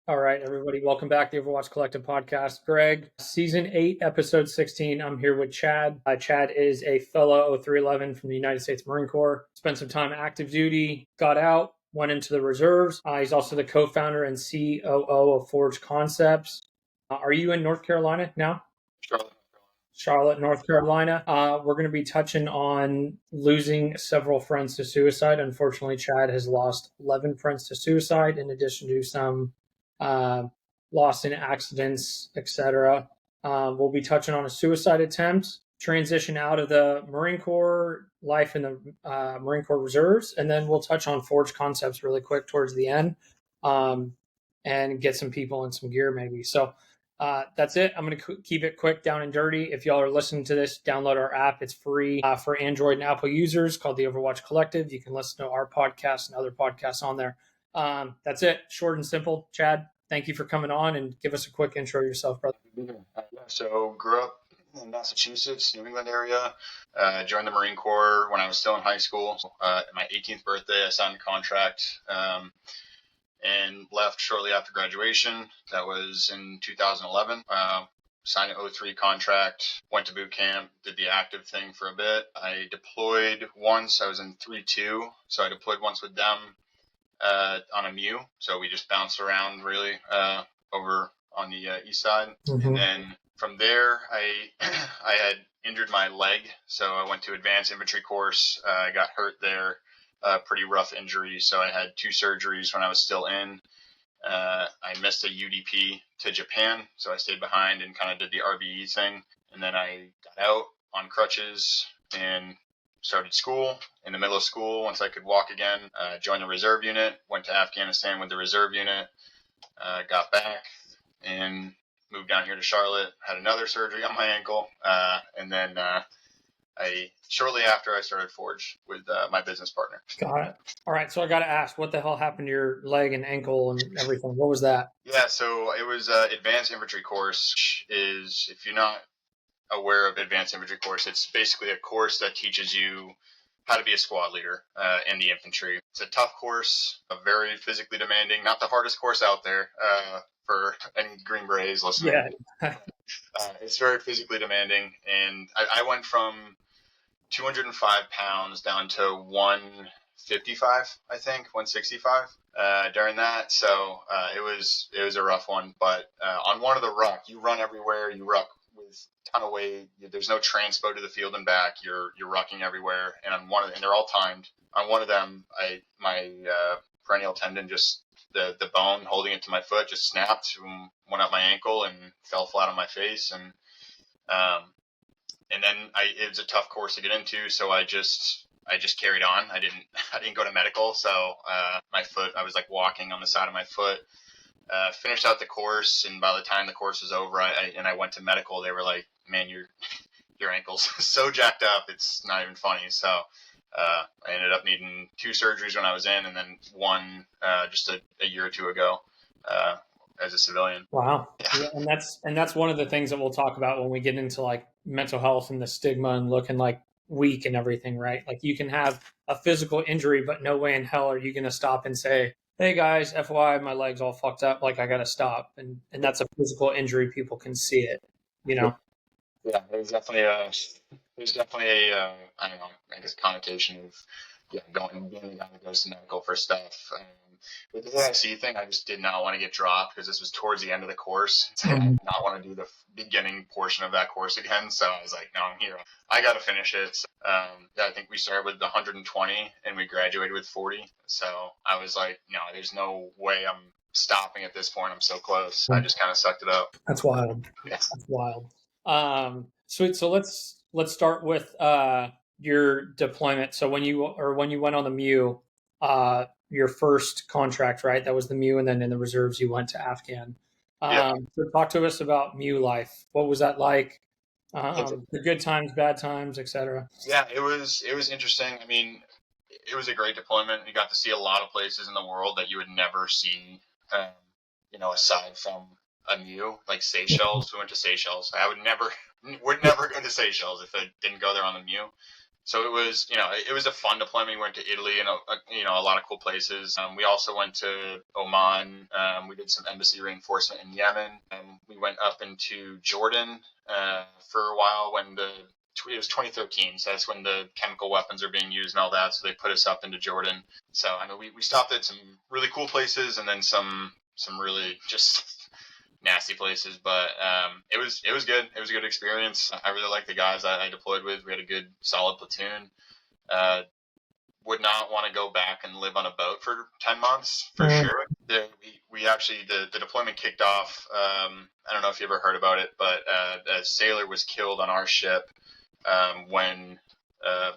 All right, everybody, welcome back to the Overwatch Collective podcast. Greg, season 8, episode 16. I'm here with Chad. Chad is a fellow 0311 from the United States Marine Corps. Spent some time active duty, got out, went into the reserves. He's also the co-founder and COO of Forge Concepts. Are you in North Carolina now? Charlotte, North Carolina. We're going to be touching on losing several friends to suicide. Unfortunately, Chad has lost 11 friends to suicide, in addition to some lost in accidents, etc. We'll be touching on a suicide attempt, transition out of the Marine Corps, life in the Marine Corps Reserves, and then we'll touch on Forge Concepts really quick towards the end, and get some people and some gear maybe. So that's it. I'm going to keep it quick, down and dirty. If y'all are listening to this, download our app. It's free for Android and Apple users, called the Overwatch Collective. You can listen to our podcast and other podcasts on there. That's it. Short and simple. Chad, thank you for coming on, and give us a quick intro of yourself, brother. So grew up in Massachusetts, New England area. Joined the Marine Corps when I was still in high school. My 18th birthday, I signed a contract and left shortly after graduation. That was in 2011. Signed an 03 contract, went to boot camp, did the active thing for a bit. I deployed once. I was in 3-2, so I deployed once with them on a MEU. So we just bounced around really over on the east side. Mm-hmm. And then from there, I had injured my leg, so I went to advanced infantry course. I got hurt there, pretty rough injury. So I had 2 surgeries when I was still in. I missed a UDP to Japan, so I stayed behind and kind of did the RBE thing. And then I got out on crutches and started school. In the middle of school, once I could walk again, joined the reserve unit, went to Afghanistan with the reserve unit, got back and moved down here to Charlotte, had another surgery on my ankle, and then shortly after I started Forge with my business partner. Got it. All right, so I got to ask, what the hell happened to your leg and ankle and everything? What was that? Yeah, so it was advanced infantry course. Is, if you're not aware of advanced infantry course, it's basically a course that teaches you how to be a squad leader in the infantry. It's a tough course, a very physically demanding, not the hardest course out there for any Green Berets listening. Yeah. It's very physically demanding, and I went from 205 pounds down to 155, I think, 165 during that. So it was a rough one. But on one of the ruck, you run everywhere. You ruck with a ton of weight. There's no transpo to the field and back. You're rucking everywhere. And on one of and they're all timed. On one of them, my perennial tendon, just the bone holding it to my foot, just snapped and went up my ankle and fell flat on my face. And then it was a tough course to get into, so I just carried on. I didn't go to medical, so my foot, I was like walking on the side of my foot. Finished out the course, and by the time the course was over, I went to medical. They were like, "Man, your ankle's so jacked up, it's not even funny." So I ended up needing 2 surgeries when I was in, and then one just a year or 2 ago as a civilian. Wow. Yeah, and that's one of the things that we'll talk about when we get into like mental health and the stigma and looking like weak and everything, right? Like you can have a physical injury, but no way in hell are you going to stop and say, "Hey guys, FYI, my leg's all fucked up. Like I got to stop." And that's a physical injury. People can see it, you know? Yeah, there's definitely a I don't know, I guess connotation of being the guy that goes to medical for stuff. With the U.S.A thing, I just did not want to get dropped because this was towards the end of the course. So I did not want to do the beginning portion of that course again. So I was like, no, I'm here. I got to finish it. So, I think we started with 120 and we graduated with 40. So I was like, no, there's no way I'm stopping at this point. I'm so close. I just kind of sucked it up. That's wild. Yeah. That's wild. Sweet. So let's start with your deployment. So when you went on the MEU, your first contract, right? That was the MEU, and then in the reserves you went to Afghan. So talk to us about MEU life. What was that like? The good times, bad times, etc. Yeah, it was interesting. I mean, it was a great deployment. You got to see a lot of places in the world that you would never see, aside from a MEU, like Seychelles. We went to Seychelles. Would never go to Seychelles if I didn't go there on the MEU. So it was, it was a fun deployment. We went to Italy and, a lot of cool places. We also went to Oman. We did some embassy reinforcement in Yemen. We went up into Jordan for a while when it was 2013. So that's when the chemical weapons are being used and all that. So they put us up into Jordan. So, I mean, we stopped at some really cool places and then some really just nasty places, but it was good. It was a good experience. I really liked the guys I deployed with. We had a good, solid platoon. Would not want to go back and live on a boat for 10 months for sure. We actually the deployment kicked off. I don't know if you ever heard about it, but a sailor was killed on our ship when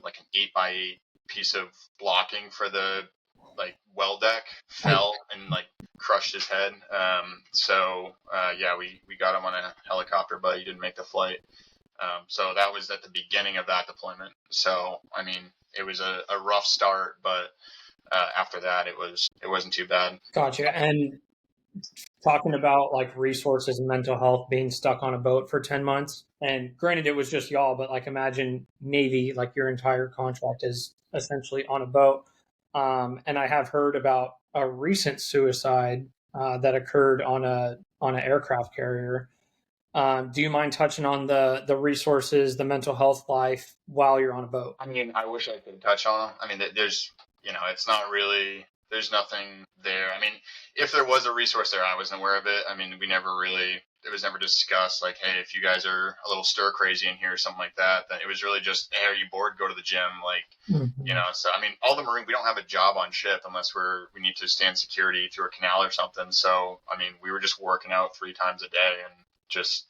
like an 8x8 piece of blocking for the well deck fell and crushed his head. We got him on a helicopter, but he didn't make the flight. So that was at the beginning of that deployment. So, I mean, it was a rough start, but after that, it wasn't too bad. Gotcha. And talking about like resources and mental health, being stuck on a boat for 10 months, and granted it was just y'all, but like imagine Navy, like your entire contract is essentially on a boat. And I have heard about a recent suicide that occurred on an aircraft carrier. Do you mind touching on the resources, the mental health life while you're on a boat? I mean, I wish I could touch on them. I mean, there's, it's not really, there's nothing there. I mean, if there was a resource there, I wasn't aware of it. I mean, it was never discussed like, hey, if you guys are a little stir crazy in here or something like that, then it was really just, hey, are you bored? Go to the gym. So, I mean, all the Marine, we don't have a job on ship unless we need to stand security through a canal or something. So, I mean, we were just working out 3 times a day and just,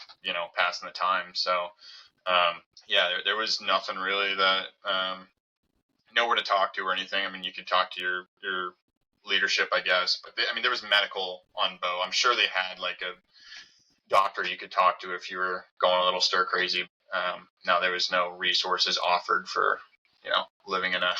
passing the time. So, there was nothing really that, nowhere to talk to or anything. I mean, you could talk to your leadership, I guess, but there was medical on boat. I'm sure they had like a doctor you could talk to if you were going a little stir crazy. No, there was no resources offered for, living in a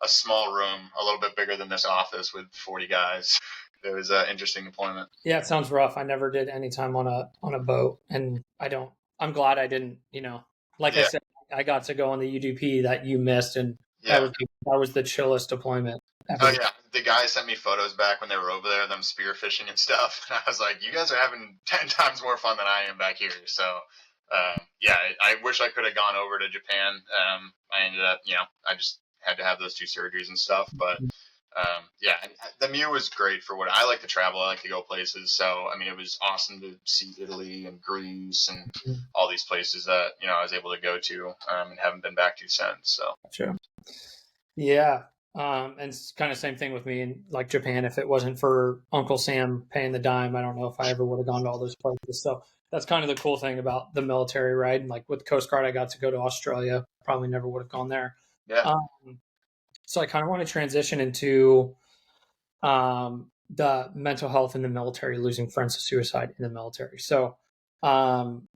small room, a little bit bigger than this office with 40 guys. It was an interesting deployment. Yeah, it sounds rough. I never did any time on a boat, and I'm glad I didn't. I said, I got to go on the UDP that you missed, and that was the chillest deployment ever. Oh yeah, the guys sent me photos back when they were over there, them spearfishing and stuff. And I was like, you guys are having 10 times more fun than I am back here. So I wish I could have gone over to Japan. I ended up, I just had to have those 2 surgeries and stuff, but. The Mew was great for what I like to travel. I like to go places. So, I mean, it was awesome to see Italy and Greece and all these places that, I was able to go to and haven't been back to since. So, Gotcha. Yeah. And it's kind of same thing with me in like Japan. If it wasn't for Uncle Sam paying the dime, I don't know if I ever would have gone to all those places. So that's kind of the cool thing about the military, right? And like with Coast Guard, I got to go to Australia. Probably never would have gone there. Yeah. So I kind of want to transition into the mental health in the military, losing friends to suicide in the military. So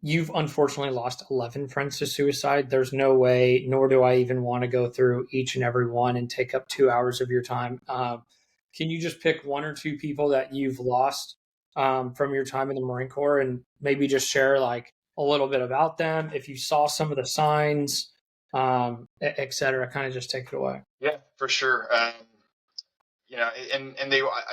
you've unfortunately lost 11 friends to suicide. There's no way, nor do I even want to go through each and every one and take up 2 hours of your time. Can you just pick 1 or 2 people that you've lost from your time in the Marine Corps and maybe just share like a little bit about them? If you saw some of the signs, et cetera, kind of just take it away. Yeah, for sure. I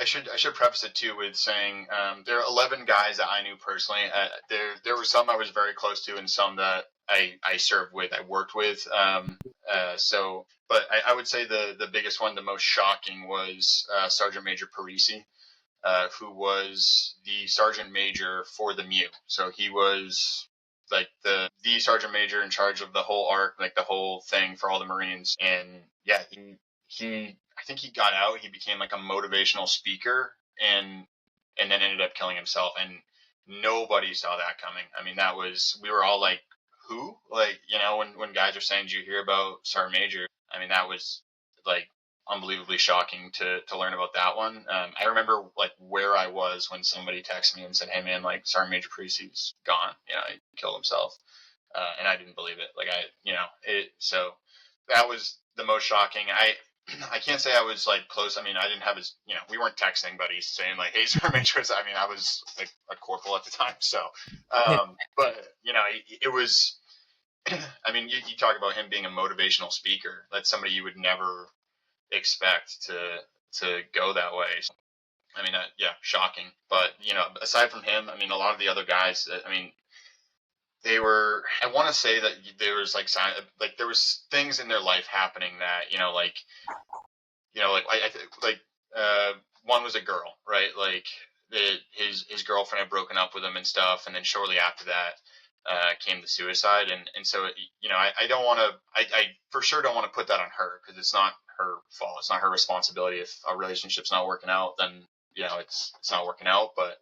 should preface it too with saying there are 11 guys that I knew personally. There were some I was very close to, and some that I served with, I worked with. But I would say the biggest one, the most shocking, was Sergeant Major Parisi, who was the sergeant major for the MEU. So he was like the sergeant major in charge of the whole arc, like the whole thing for all the Marines. And yeah, he I think he got out. He became like a motivational speaker, and then ended up killing himself. And nobody saw that coming. I mean, we were all like, who? Like, when guys are saying, "Did you hear about Sergeant Major?" I mean, that was like unbelievably shocking to learn about that one. I remember like where I was when somebody texted me and said, "Hey man, like Sergeant Major Parisi's gone. He killed himself," and I didn't believe it. So that was the most shocking. I can't say I was like close. I mean, I didn't have his, we weren't texting, but he's saying like, "Hey, Sergeant Major." I mean, I was like a corporal at the time, so. But it was. I mean, you talk about him being a motivational speaker. That's somebody you would never expect to go that way. I mean, yeah, shocking. But aside from him, I mean, a lot of the other guys, I mean, they were. I want to say that there was like there was things in their life happening that like I think like one was a girl, right? Like his girlfriend had broken up with him and stuff, and then shortly after that came the suicide, and so I don't want to I for sure don't want to put that on her because it's not her fault, it's not her responsibility. If a relationship's not working out, then it's not working out. But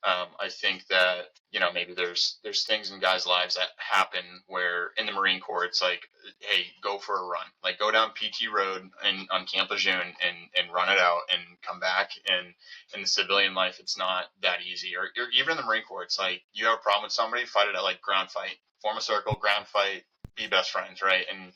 I think that maybe there's things in guys' lives that happen where in the Marine Corps it's like, hey, go for a run, like go down PT Road and on Camp Lejeune and run it out and come back. And in the civilian life, it's not that easy. Or even in the Marine Corps, it's like you have a problem with somebody, fight it at like ground fight, form a circle, ground fight, be best friends, right? And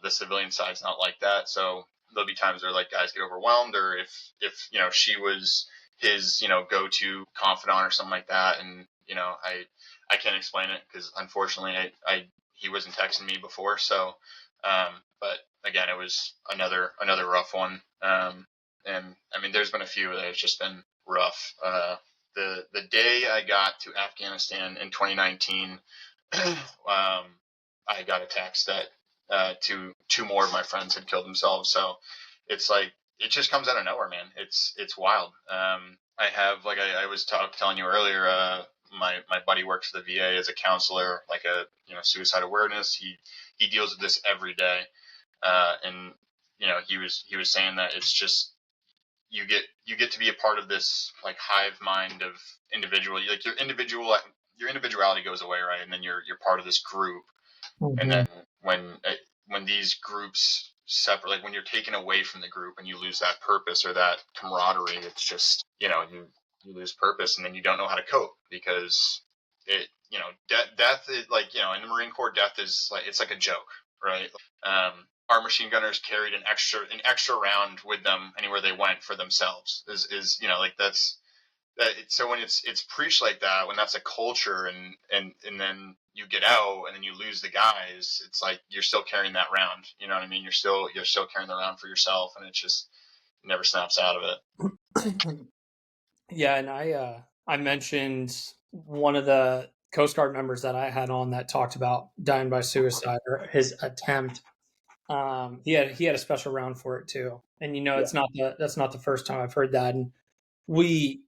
the civilian side's not like that. So there'll be times where like guys get overwhelmed, or if she was his go-to confidant or something like that, and I can't explain it because unfortunately I he wasn't texting me before. So but again, it was another rough one. And I mean, there's been a few that have just been rough. The day I got to Afghanistan in 2019, I got a text that two more of my friends had killed themselves. So it's like it just comes out of nowhere, man. It's wild. I have like I was telling you earlier. My buddy works for the VA as a counselor, like a suicide awareness. He deals with this every day, and he was saying that it's just you get to be a part of this like hive mind of individual. Like your individuality goes away, right? And then you're part of this group. And Mm-hmm. then when these groups separate, like when you're taken away from the group and you lose that purpose or that camaraderie, it's just you lose purpose, and then you don't know how to cope because death is like in the Marine Corps, death is like it's like a joke, right? Our machine gunners carried an extra round with them anywhere they went for themselves. Is like that's that. So when it's preached like that, when that's a culture, and then you get out and then you lose the guys, it's like you're still carrying that round. You know what I mean? You're still carrying the round for yourself, and it just never snaps out of it. Yeah, and I mentioned one of the Coast Guard members that I had on that talked about dying by suicide or his attempt. He had a special round for it too, and Yeah. it's not that's not the first time I've heard that. And we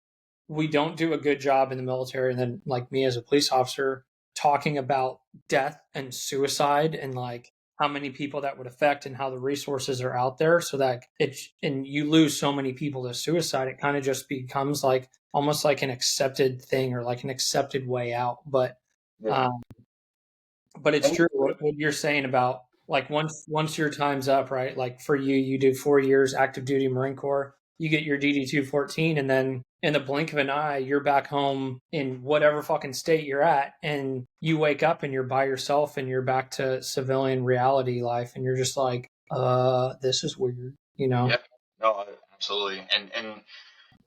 we don't do a good job in the military, and then like me as a police officer talking about death and suicide and like how many people that would affect and how the resources are out there so that it and you lose so many people to suicide, it kind of just becomes like almost like an accepted thing or like an accepted way out. Yeah. um but it's true what you're saying about like once your time's up, right? Like for you, you do 4 years active duty Marine Corps, you get your DD 214, and then in the blink of an eye, you're back home in whatever fucking state you're at, and you wake up and you're by yourself and you're back to civilian reality life, and you're just like, this is weird, you know? Yeah. No, absolutely. And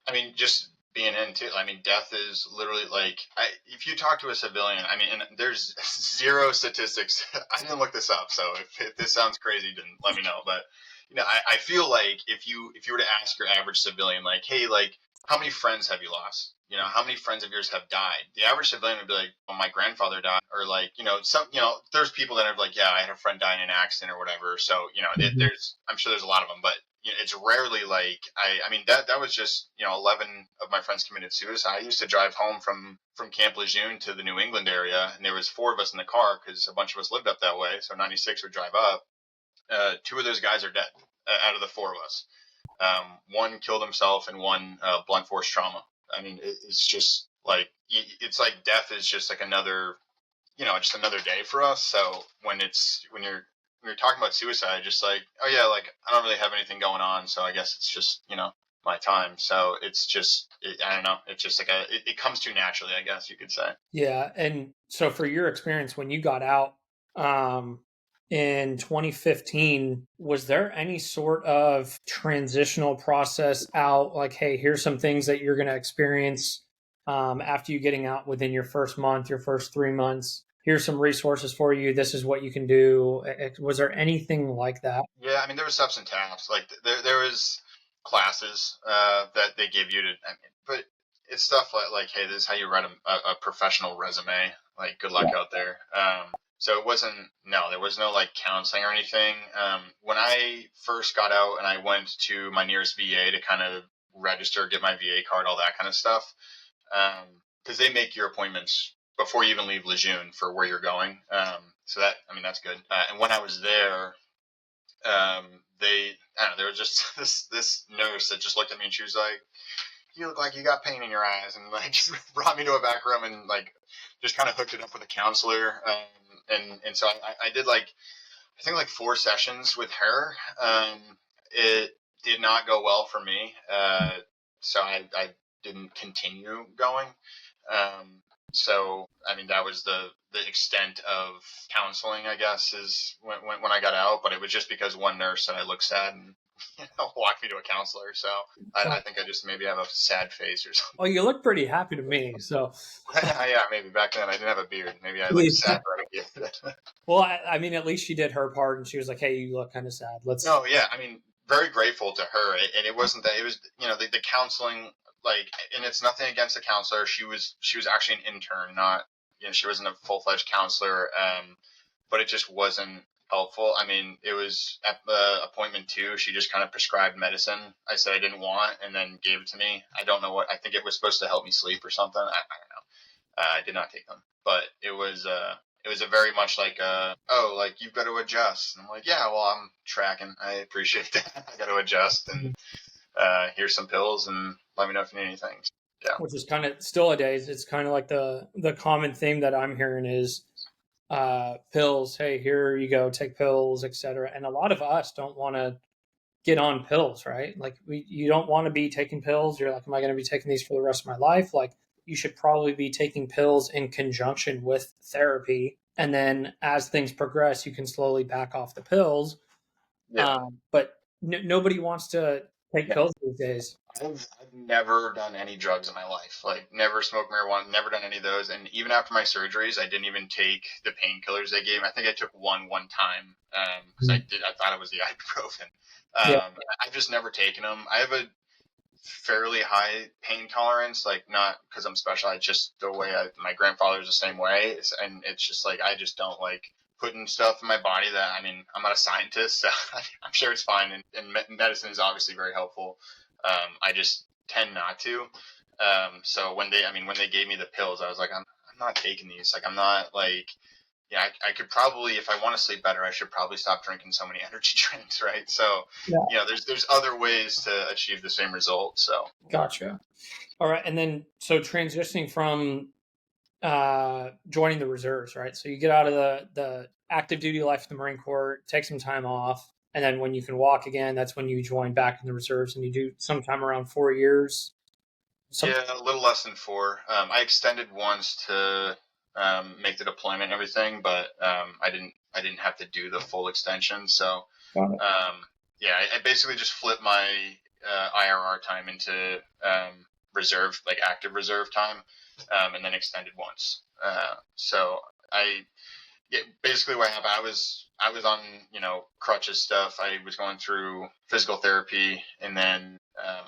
I mean, just being in too. I mean, death is literally like if you talk to a civilian. I mean, and there's zero statistics. I didn't look this up, so if this sounds crazy, then let me know. But I feel like if you were to ask your average civilian, like, hey, like, how many friends have you lost? How many friends of yours have died? The average civilian would be like, well, my grandfather died, or like, there's people that are like, yeah, I had a friend die in an accident or whatever. So, Mhm. there's, I'm sure there's a lot of them, but it's rarely like I mean that was just 11 of my friends committed suicide. I used to drive home from Camp Lejeune to the New England area, and there was four of us in the car because a bunch of us lived up that way. So 96 would drive up. Two of those guys are dead out of the four of us. One killed himself, and one blunt force trauma. I mean, it's just like it's like death is just like another just another day for us. So when you're talking about suicide, just like, oh yeah, like I don't really have anything going on, so I guess it's just my time. So it's just I don't know. It's just like it comes too naturally, I guess you could say. Yeah, and so for your experience when you got out um, in 2015, was there any sort of transitional process out? Like, hey, here's some things that you're going to experience after you getting out within your first month, your first 3 months. here's some resources for you. This is what you can do. Was there anything like that? Yeah, I mean, there was ups and downs. Like there was classes that they give you to, I mean, but it's stuff like, hey, this is how you write a professional resume. Like, good luck out there. So it wasn't, no, there was no like counseling or anything. When I first got out and I went to my nearest VA to kind of register, get my VA card, all that kind of stuff, because they make your appointments before you even leave Lejeune for where you're going. So that, I mean, that's good. And when I was there, I don't know, there was just this nurse that just looked at me and she was like, "You look like you got pain in your eyes," and like just brought me to a back room and like just kind of hooked it up with a counselor. And so I did like, I think like 4 sessions with her. It did not go well for me, so I didn't continue going. Um, so I mean, that was the extent of counseling, I guess, is when I got out. But it was just because one nurse said I looked sad and walked me to a counselor. So I think I just maybe have a sad face or something. Well, you look pretty happy to me. So Yeah, maybe back then I didn't have a beard. Maybe I looked sad right away. well, I mean, at least she did her part, and she was like, "Hey, you look kind of sad. Let's." No, yeah, I mean, very grateful to her, and it wasn't that. It was, the counseling, like, and it's nothing against the counselor. She was actually an intern, not, she wasn't a full-fledged counselor. But it just wasn't helpful. I mean, it was at appointment 2. She just kind of prescribed medicine I said I didn't want, and then gave it to me. I don't know what. I think it was supposed to help me sleep or something. I don't know. I did not take them, but it was a very much like oh, like you've got to adjust. And I'm like, yeah, well, I'm tracking. I appreciate that. I got to adjust, and here's some pills, and let me know if you need anything. Yeah. Which is kind of still a days. It's kind of like the common theme that I'm hearing is pills. Hey, here you go, take pills, etc. And a lot of us don't want to get on pills, right? Like you don't want to be taking pills. You're like, am I going to be taking these for the rest of my life? Like you should probably be taking pills in conjunction with therapy. And then as things progress, you can slowly back off the pills. Yeah. But nobody wants to take Yeah. pills these days. I've never done any drugs in my life. Like, never smoked marijuana, never done any of those. And even after my surgeries, I didn't even take the painkillers they gave me. I think I took one time because I thought it was the ibuprofen. Yeah. I've just never taken them. I have a fairly high pain tolerance, like not because I'm special. I just the way my grandfather's the same way, and it's just like I just don't like putting stuff in my body that, I mean, I'm not a scientist, so I'm sure it's fine, and medicine is obviously very helpful. I just tend not to. So when they gave me the pills, I was like, I'm not taking these. Like, I'm not like, yeah, I could probably, if I want to sleep better, I should probably stop drinking so many energy drinks, right? So, Yeah. there's other ways to achieve the same result. So, Gotcha. All right. And then, so transitioning from joining the reserves, right? So you get out of the active duty life in the Marine Corps, take some time off, and then when you can walk again, that's when you join back in the reserves, and you do sometime around 4 years. yeah, a little less than 4. I extended once to make the deployment and everything, but I didn't have to do the full extension. So, yeah, I basically just flipped my IRR time into reserve, like active reserve time, and then extended once. So I, yeah, basically what happened, I was on, crutches stuff. I was going through physical therapy, and then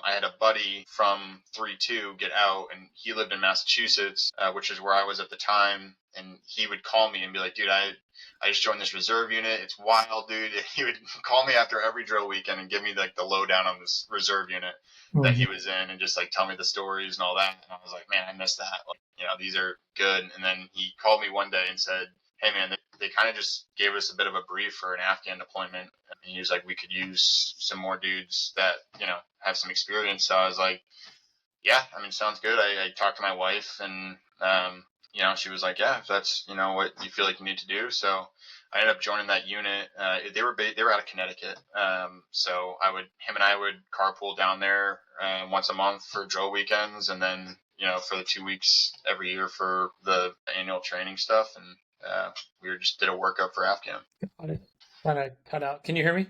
I had a buddy from 3-2 get out, and he lived in Massachusetts, which is where I was at the time. And he would call me and be like, "Dude, I just joined this reserve unit. It's wild, dude." And he would call me after every drill weekend and give me like the lowdown on this reserve unit that he was in, and just like tell me the stories and all that. And I was like, man, I missed that. Like, these are good. And then he called me one day and said, "Hey man, they kind of just gave us a bit of a brief for an Afghan deployment." And he was like, "We could use some more dudes that, have some experience." So I was like, "Yeah, I mean, sounds good." I talked to my wife, and, she was like, "Yeah, if that's, what you feel like you need to do." So I ended up joining that unit. They were out of Connecticut. So him and I would carpool down there once a month for drill weekends. And then, for the 2 weeks every year for the annual training stuff. And, we just did a workup for Afghan. Kind of cut out. Can you hear me?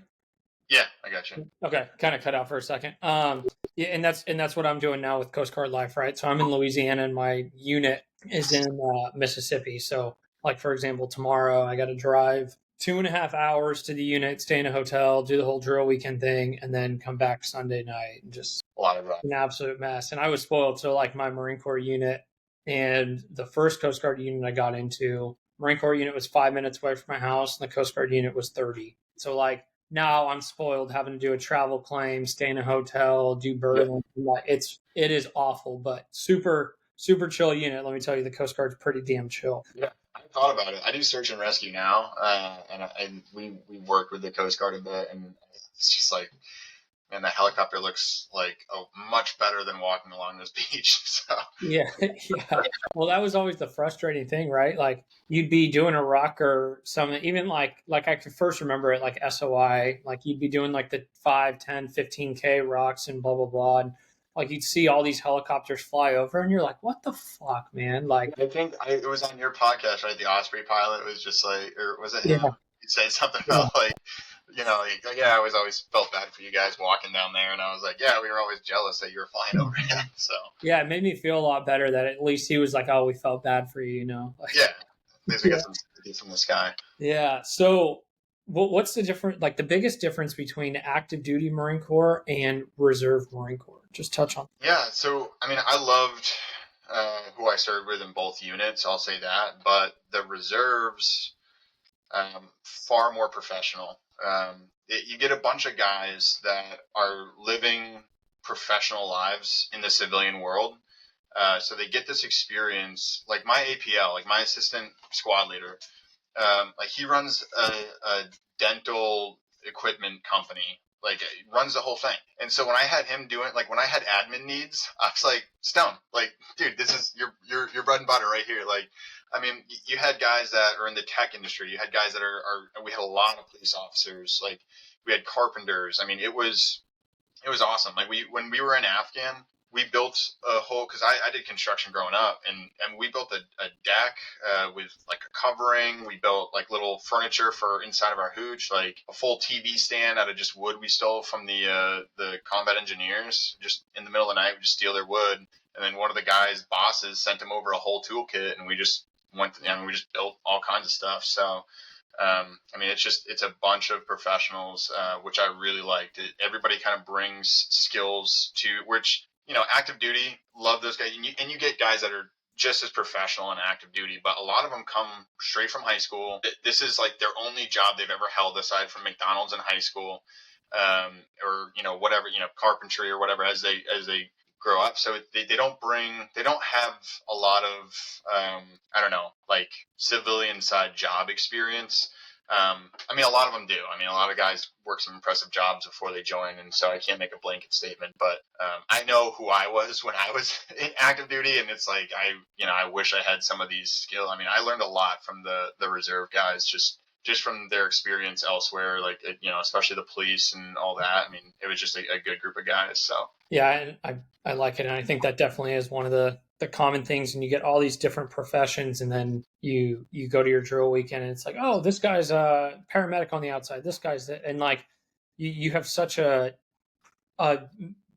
Yeah, I got you. Okay, kind of cut out for a second. Yeah, and that's what I'm doing now with Coast Guard Life, right? So I'm in Louisiana, and my unit is in Mississippi. So Like, for example, tomorrow I got to drive 2.5 hours to the unit, stay in a hotel, do the whole drill weekend thing, and then come back Sunday night and just A lot of an absolute mess. And I was spoiled. So, like, my Marine Corps unit and the first Coast Guard unit I got into, Marine Corps unit was 5 minutes away from my house, and the Coast Guard unit was 30. So, like, now I'm spoiled having to do a travel claim, stay in a hotel, do birding. It is awful, but super chill unit. Let me tell you, the Coast Guard's pretty damn chill. Yeah, I thought about it. I do search and rescue now, and we work with the Coast Guard a bit, and it's just like, man, the helicopter looks like much better than walking along this beach. So Yeah, yeah. Well, that was always the frustrating thing, right? Like you'd be doing a rock or something, even like I could first remember it like SOI, like you'd be doing like the 5, 10, 15K rocks and blah blah blah. And like you'd see all these helicopters fly over and you're like, what the fuck, man? Like I think it was on your podcast, right? The Osprey pilot was just like, or was it him? yeah, He said something yeah. about like, yeah, I always felt bad for you guys walking down there, and I was like, yeah, we were always jealous that you were flying overhead. So Yeah, it made me feel a lot better that at least he was like, oh, we felt bad for you, you know? Like yeah, at least we got yeah. some sympathy from the sky. Yeah. So, what's the difference? Like the biggest difference between active duty Marine Corps and reserve Marine Corps? Just touch on. Yeah, so I mean, I loved who I served with in both units. I'll say that, but the reserves far more professional. You get a bunch of guys that are living professional lives in the civilian world. So they get this experience, like my APL, like my assistant squad leader, like he runs a dental equipment company, like runs the whole thing. And so when I had him doing, like when I had admin needs, I was like, Stone, like, dude, this is your bread and butter right here. Like, I mean, you had guys that are in the tech industry. You had guys that we had a lot of police officers. Like, we had carpenters. I mean, it was awesome. Like when we were in Afghan, we built a whole, because I did construction growing up, and we built a deck with like a covering. We built like little furniture for inside of our hooch, like a full TV stand out of just wood we stole from the combat engineers. Just in the middle of the night, we just steal their wood, and then one of the guys' bosses sent him over a whole toolkit, and we just we just built all kinds of stuff. So I mean, it's a bunch of professionals, which I really liked. Everybody kind of brings skills to which, active duty, love those guys. And you get guys that are just as professional in active duty, but a lot of them come straight from high school. This is like their only job they've ever held aside from McDonald's in high school, or, whatever, carpentry or whatever as they grow up. So they don't have a lot of, I don't know, like civilian side job experience. I mean, a lot of them do. I mean, a lot of guys work some impressive jobs before they join, and so I can't make a blanket statement. But I know who I was when I was in active duty, and it's like I wish I had some of these skills. I mean, I learned a lot from the reserve guys, just from their experience elsewhere, like especially the police and all that. I mean, it was just a good group of guys. So Yeah, I like it, and I think that definitely is one of the common things. And you get all these different professions, and then you go to your drill weekend, and it's like, oh, this guy's a paramedic on the outside. This guy's and like you have such a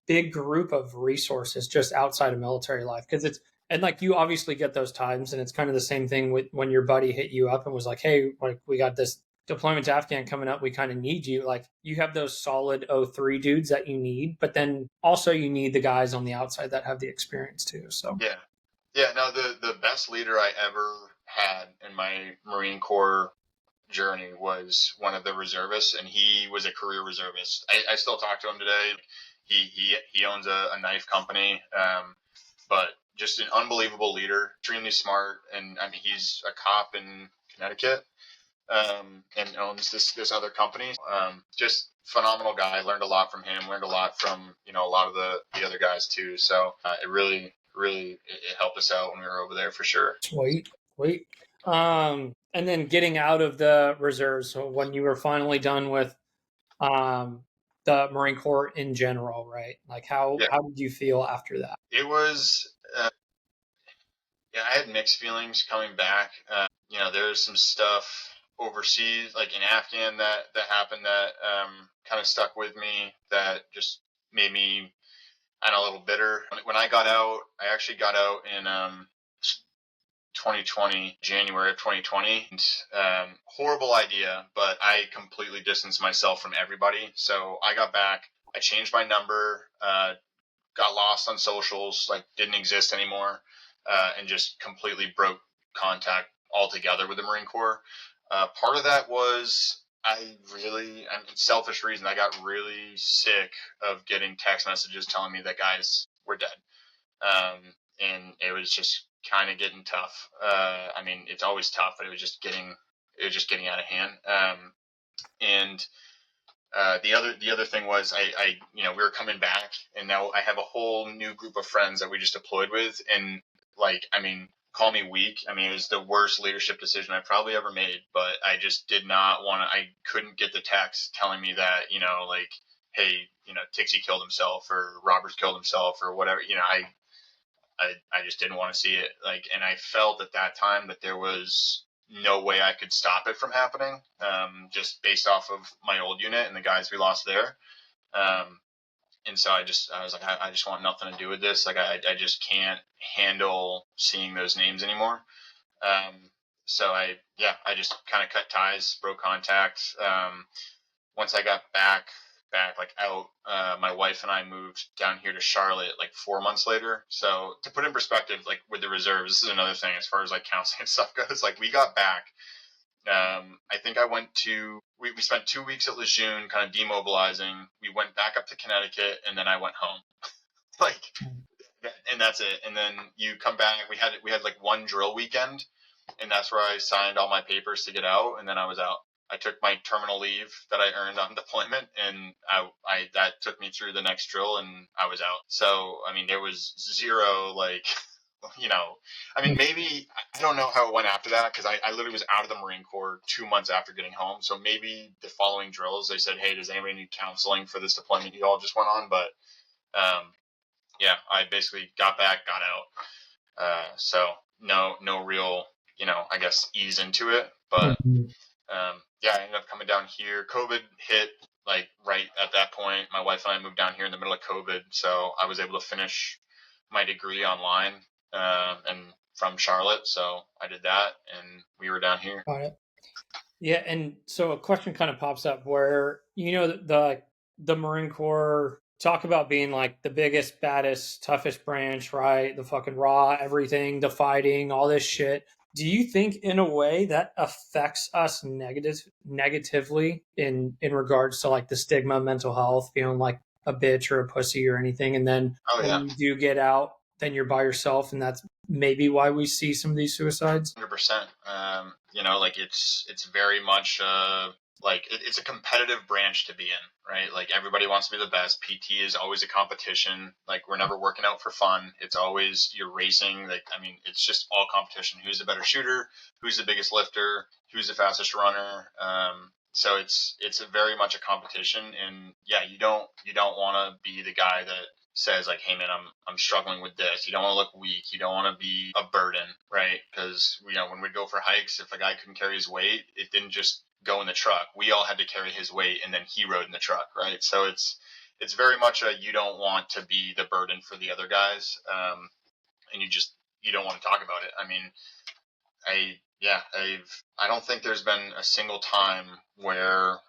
big group of resources just outside of military life because it's and like you obviously get those times and it's kind of the same thing with when your buddy hit you up and was like, hey, like we got this deployment to Afghan coming up, we kind of need you. Like you have those solid O3 dudes that you need, but then also you need the guys on the outside that have the experience too. So yeah, yeah. No, the best leader I ever had in my Marine Corps journey was one of the reservists, and he was a career reservist. I still talk to him today. He owns a knife company, but just an unbelievable leader, extremely smart, and I mean he's a cop in Connecticut, and owns this other company. Just phenomenal guy. Learned a lot from him. Learned a lot from a lot of the other guys too. So it really it helped us out when we were over there for sure. wait. And then getting out of the reserves. So when you were finally done with um, the Marine Corps in general, right? Like Yeah, how did you feel after that? it was. Yeah, I had mixed feelings coming back. There's some stuff overseas, like in Afghan, that happened that kind of stuck with me. That just made me, I don't know, a little bitter. When I got out, I actually got out in 2020, January of 2020. And, horrible idea, but I completely distanced myself from everybody. So I got back, I changed my number, got lost on socials, like didn't exist anymore, and just completely broke contact altogether with the Marine Corps. Part of that was selfish reason. I got really sick of getting text messages telling me that guys were dead. And it was just kind of getting tough. I mean, it's always tough, but it was just getting out of hand. And the other thing was we were coming back, and now I have a whole new group of friends that we just deployed with, and call me weak. I mean, it was the worst leadership decision I've probably ever made, but I just did not want to. I couldn't get the text telling me that hey, T.O.C killed himself or Roberts killed himself or whatever. I just didn't want to see it. And I felt at that time that there was no way I could stop it from happening, just based off of my old unit and the guys we lost there. And so I was like, I just want nothing to do with this. I just can't handle seeing those names anymore. So I just kind of cut ties, broke contact. Once I got back out, my wife and I moved down here to Charlotte 4 months later. So to put in perspective, with the reserves, this is another thing as far as counseling and stuff goes. We got back. I think we spent 2 weeks at Lejeune kind of demobilizing. We went back up to Connecticut, and then I went home. And that's it. And then you come back. We had one drill weekend, and that's where I signed all my papers to get out, and then I was out. I took my terminal leave that I earned on deployment, and that took me through the next drill, and I was out. So, I mean, there was zero, maybe, I don't know how it went after that, because I literally was out of the Marine Corps 2 months after getting home. So maybe the following drills, they said, hey, does anybody need counseling for this deployment you all just went on? But, I basically got back, got out. So no real, I guess, ease into it. But, I ended up coming down here. COVID hit right at that point. My wife and I moved down here in the middle of COVID, so I was able to finish my degree online, and from Charlotte. So I did that, and we were down here. Got it. Yeah, and so a question kind of pops up where the Marine Corps talk about being the biggest, baddest, toughest branch, right? The fucking raw, everything, the fighting, all this shit. Do you think in a way that affects us negatively in regards to the stigma, mental health, feeling like a bitch or a pussy or anything? And then when you do get out, then you're by yourself, and that's maybe why we see some of these suicides. 100%. It's very much it's a competitive branch to be in, right? Everybody wants to be the best. PT is always a competition. We're never working out for fun. It's always you're racing. It's just all competition. Who's the better shooter? Who's the biggest lifter? Who's the fastest runner? So it's very much a competition, and you don't want to be the guy that says hey man, I'm struggling with this. You don't want to look weak. You don't want to be a burden, right? Because when we'd go for hikes, if a guy couldn't carry his weight, it didn't just go in the truck. We all had to carry his weight, and then he rode in the truck, right? So it's very much you don't want to be the burden for the other guys, and you don't want to talk about it. I don't think there's been a single time where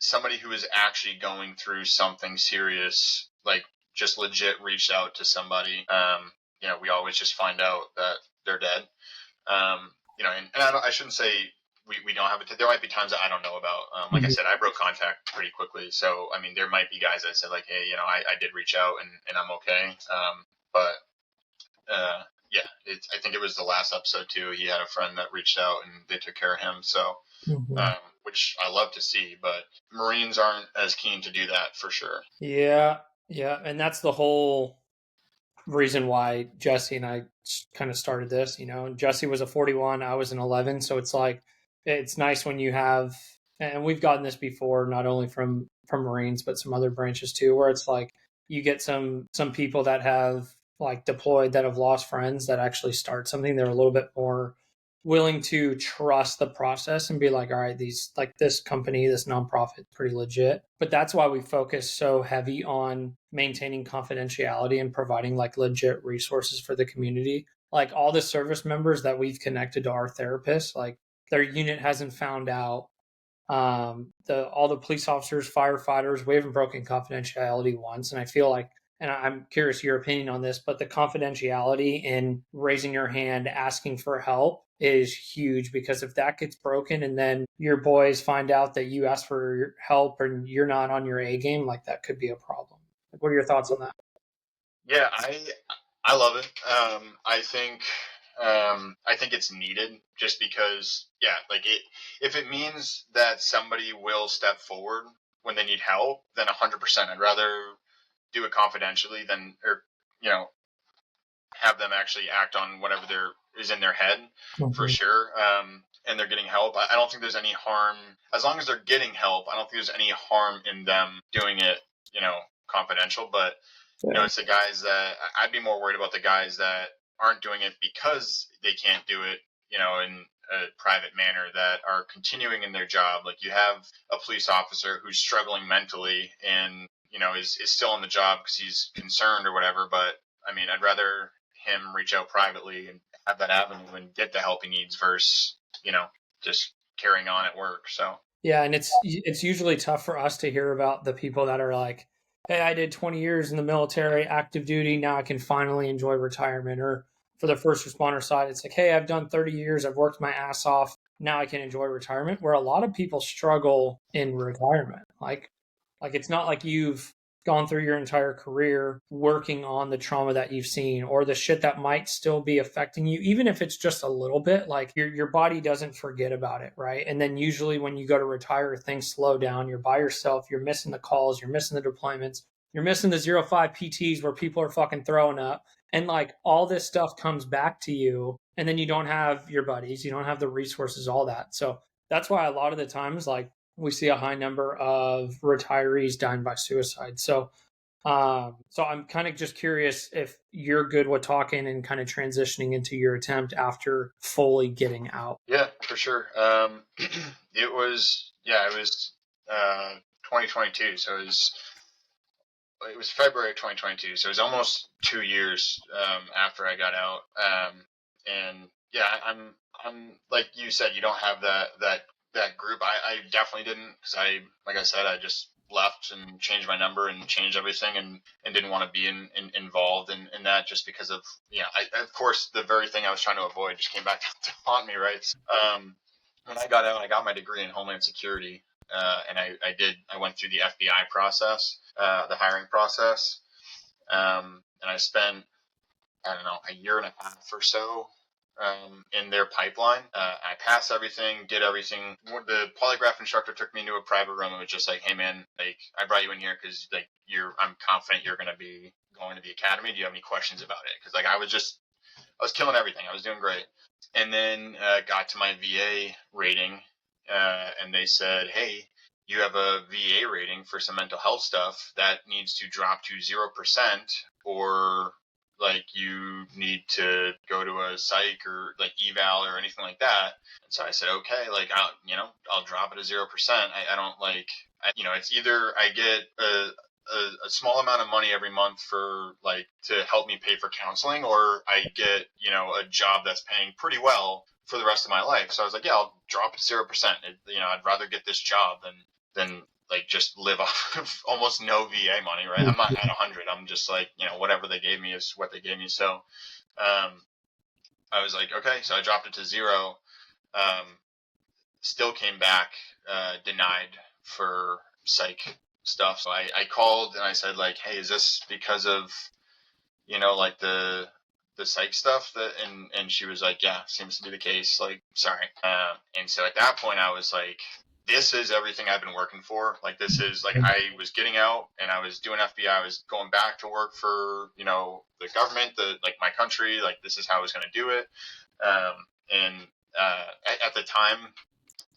somebody who is actually going through something serious, just legit reached out to somebody. We always just find out that they're dead. And I shouldn't say we don't have it. There might be times that I don't know about. I said, I broke contact pretty quickly. So, there might be guys that said hey, I did reach out and I'm okay. But I think it was the last episode too. He had a friend that reached out and they took care of him. So, which I love to see, but Marines aren't as keen to do that for sure. Yeah. And that's the whole reason why Jesse and I kind of started this, Jesse was a 41, I was an 11. So it's nice when you have, and we've gotten this before, not only from Marines, but some other branches too, where it's you get some people that have deployed, that have lost friends, that actually start something. They're a little bit more willing to trust the process and be all right, these this company, this nonprofit, pretty legit. But that's why we focus so heavy on maintaining confidentiality and providing legit resources for the community. like all the service members that we've connected to our therapists, like their unit hasn't found out. The all the police officers, firefighters, we haven't broken confidentiality once, and I feel like, and I'm curious your opinion on this, but the confidentiality in raising your hand, asking for help is huge, because if that gets broken and then your boys find out that you asked for help and you're not on your A game, like that could be a problem. Like, what are your thoughts on that? Yeah, I love it. I think it's needed just because, yeah, like if it means that somebody will step forward when they need help, then 100%. I'd rather do it confidentially than, or you know, have them actually act on whatever is in their head, for Mm-hmm. sure. And they're getting help. I don't think there's any harm as long as they're getting help. I don't think there's any harm in them doing it, confidential. But Yeah. it's the guys that I'd be more worried about, the guys that aren't doing it because they can't do it, in a private manner, that are continuing in their job. Like, you have a police officer who's struggling mentally and, is still on the job because he's concerned or whatever. But I mean, I'd rather him reach out privately and have that avenue and get the help he needs versus, just carrying on at work. So Yeah, and it's usually tough for us to hear about the people that are like, "Hey, I did 20 years in the military, active duty. Now I can finally enjoy retirement." Or for the first responder side, it's like, "Hey, I've done 30 years. I've worked my ass off. Now I can enjoy retirement." Where a lot of people struggle in retirement. Like it's not like you've gone through your entire career working on the trauma that you've seen or the shit that might still be affecting you, even if it's just a little bit. Like your body doesn't forget about it, right? And then usually when you go to retire, things slow down. You're by yourself, you're missing the calls, you're missing the deployments, you're missing the 05 PTs where people are fucking throwing up, and like all this stuff comes back to you, and then you don't have your buddies, you don't have the resources, all that. So that's why a lot of the times, like, we see a high number of retirees dying by suicide. So I'm kind of just curious if you're good with talking and kind of transitioning into your attempt after fully getting out. yeah, for sure. It was 2022. So it was February of 2022. So it was almost 2 years after I got out. And yeah, I'm like you said, you don't have that group. I definitely didn't, because like I said, I just left and changed my number and changed everything, and didn't want to be involved in that, just because of, of course, the very thing I was trying to avoid just came back to haunt me, right? When I got out, I got my degree in Homeland Security, and I went through the FBI process, the hiring process, and I spent, I don't know, a year and a half or so in their pipeline. I passed everything, did everything. The polygraph instructor took me into a private room and was just like, "Hey, man, like, I brought you in here because, like, I'm confident you're going to be going to the academy. Do you have any questions about it?" Because, like, I was killing everything. I was doing great. And then got to my VA rating, and they said, "Hey, you have a VA rating for some mental health stuff that needs to drop to 0%, or like you need to go to a psych or like eval or anything like that." And so I said, "Okay, like I'll drop it to 0%. I don't like, it's either I get a small amount of money every month for, like, to help me pay for counseling, or I get, a job that's paying pretty well for the rest of my life." So I was like, "Yeah, I'll drop it 0%. I'd rather get this job than like just live off of almost no VA money, right? I'm not at 100. I'm just like, whatever they gave me is what they gave me." So I was like, okay, so I dropped it to 0. Um, Still came back denied for psych stuff. So I called and I said, like, "Hey, is this because of, like the psych stuff?" And she was like, "Yeah, seems to be the case. Like, sorry." And so at that point, I was like, "This is everything I've been working for. Like, this is like, I was getting out and I was doing FBI. I was going back to work for, the government, like my country. Like, this is how I was going to do it." And at the time,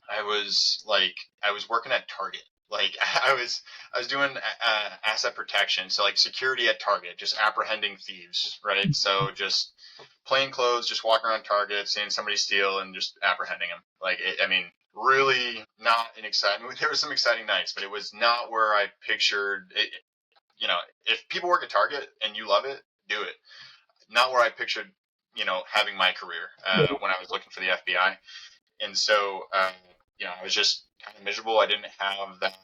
I was working at Target. Like, I was doing asset protection, so like security at Target, just apprehending thieves, right? So just plain clothes, just walking around Target, seeing somebody steal, and just apprehending them. Like, I mean, really not an exciting. There were some exciting nights, but it was not where I pictured it. If people work at Target and you love it, do it. Not where I pictured having my career when I was looking for the FBI. And so, I was just kind of miserable. I didn't have that,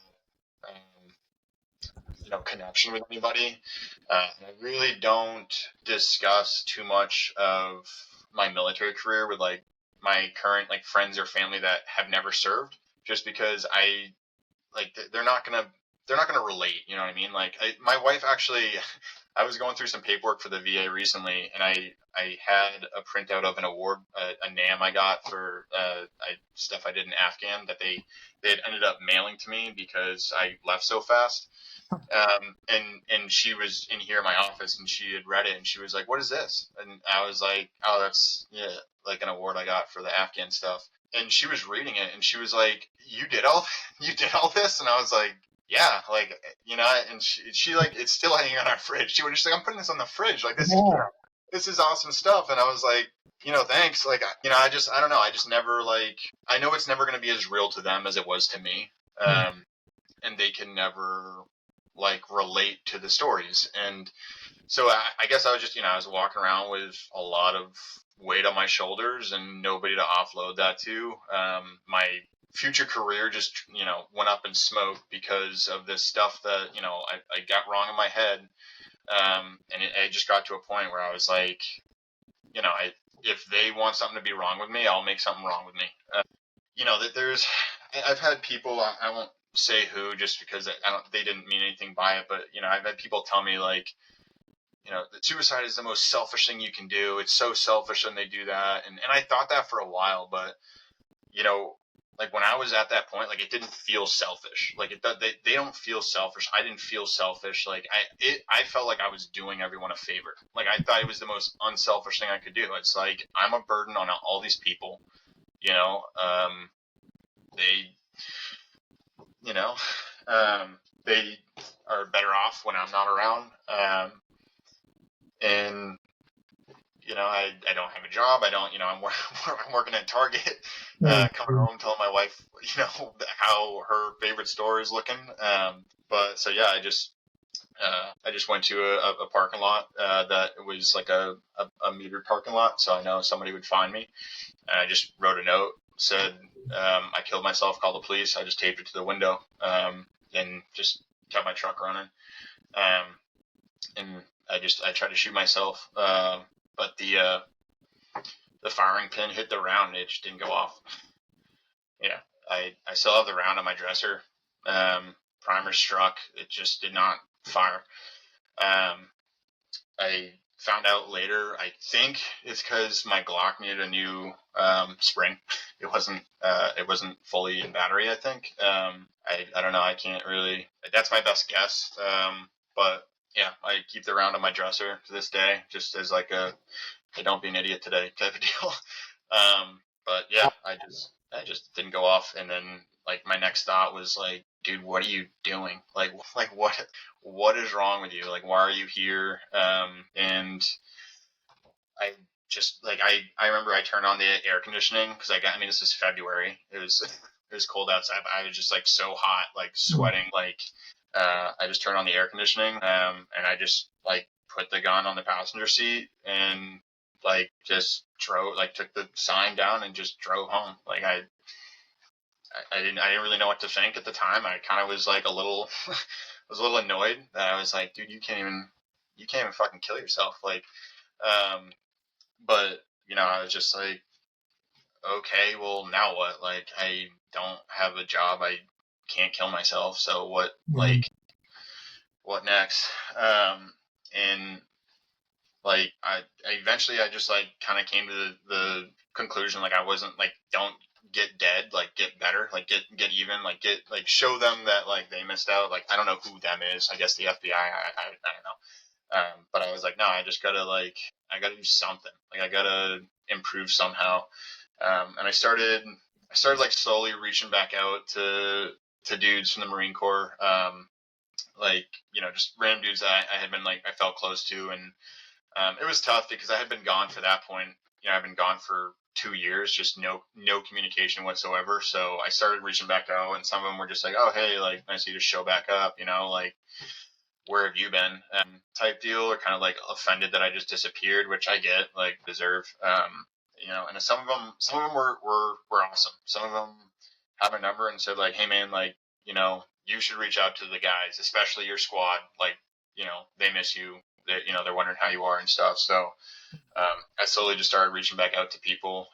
connection with anybody. And I really don't discuss too much of my military career with like my current like friends or family that have never served, just because they're not gonna relate. You know what I mean? Like my wife actually, I was going through some paperwork for the VA recently, and I had a printout of an award, a NAM I got for stuff I did in Afghan that they had ended up mailing to me because I left so fast. And she was in here in my office, and she had read it, and she was like, "What is this?" And I was like, "Oh, that's like an award I got for the Afghan stuff." And she was reading it, and she was like, you did all this?" And I was like, "Yeah, like And she like, it's still hanging on our fridge. She's like, "I'm putting this on the fridge. Like this is awesome stuff." And I was like, "Thanks." Like, I don't know. I just never like. I know it's never going to be as real to them as it was to me. And they can never like relate to the stories. And so I guess I was just, I was walking around with a lot of weight on my shoulders and nobody to offload that to. My future career just, went up in smoke because of this stuff that, I got wrong in my head. And it just got to a point where I was like, if they want something to be wrong with me, I'll make something wrong with me. That I've had people, I won't say who, just because they didn't mean anything by it, but I've had people tell me like, that suicide is the most selfish thing you can do. It's so selfish when they do that, and I thought that for a while, but like when I was at that point, like it didn't feel selfish. Like they don't feel selfish. I didn't feel selfish. Like I felt like I was doing everyone a favor. Like I thought it was the most unselfish thing I could do. It's like I'm a burden on all these people. They you know, they are better off when I'm not around. And I don't have a job. I don't, I'm working at Target, coming home telling my wife, how her favorite store is looking. But so yeah, I just went to a parking lot that was like a metered parking lot, so I know somebody would find me. And I just wrote a note, said I killed myself, called the police. I just taped it to the window, and just kept my truck running. And I tried to shoot myself, but the firing pin hit the round. It just didn't go off. Yeah, I still have the round on my dresser. Primer struck. It just did not fire. I found out later, I think it's because my Glock needed a new spring. It wasn't fully in battery, I think. I don't know. I can't really. That's my best guess. But yeah, I keep the round on my dresser to this day, just as like a "hey, don't be an idiot today" type of deal. But yeah, I just didn't go off, and then like my next thought was like, "Dude, what are you doing? Like what is wrong with you? Like, why are you here?" And I just like I remember I turned on the air conditioning because this is February. It was cold outside, but I was just like so hot, like sweating. Like I just turned on the air conditioning, and I just like put the gun on the passenger seat and like just drove, like took the sign down and just drove home. Like I didn't really know what to think at the time. I kind of was like a little was a little annoyed that I was like, "Dude, you can't even fucking kill yourself." Like, but I was just like, "Okay, well now what? Like, I don't have a job. I can't kill myself. So what? Like, what next?" And like I eventually I just like kind of came to the conclusion, like I wasn't like, don't get dead, like get better, like get even, like get like show them that like they missed out. Like I don't know who them is. I guess the FBI. I don't know. But I was like, no, I gotta do something. Like I gotta improve somehow. And I started like slowly reaching back out to dudes from the Marine Corps. Like just random dudes that I had been like I felt close to. And it was tough because I had been gone for that point. I've been gone for 2 years, just no communication whatsoever. So I started reaching back out, and some of them were just like, "Oh, hey, like nice of you to show back up," like. where have you been type deal, or kind of like offended that I just disappeared, which I get, like, deserve. And some of them were awesome. Some of them have a number and said, like, hey man, like, you should reach out to the guys, especially your squad. Like, they miss you. They're wondering how you are and stuff. So I slowly just started reaching back out to people.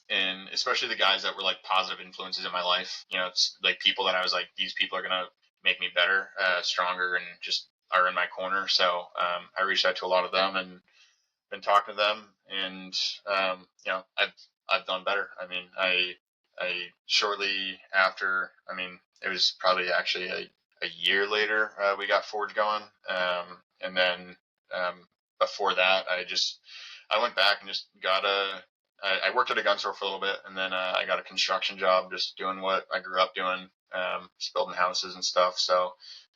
And especially the guys that were like positive influences in my life. It's like people that I was like, these people are gonna make me better, stronger, and just are in my corner. So I reached out to a lot of them and been talking to them, and I've done better. I mean, I shortly after, I mean, it was probably actually a year later, we got Forge going, and then before that, I went back and just I worked at a gun store for a little bit, and then I got a construction job, just doing what I grew up doing, just building houses and stuff. So,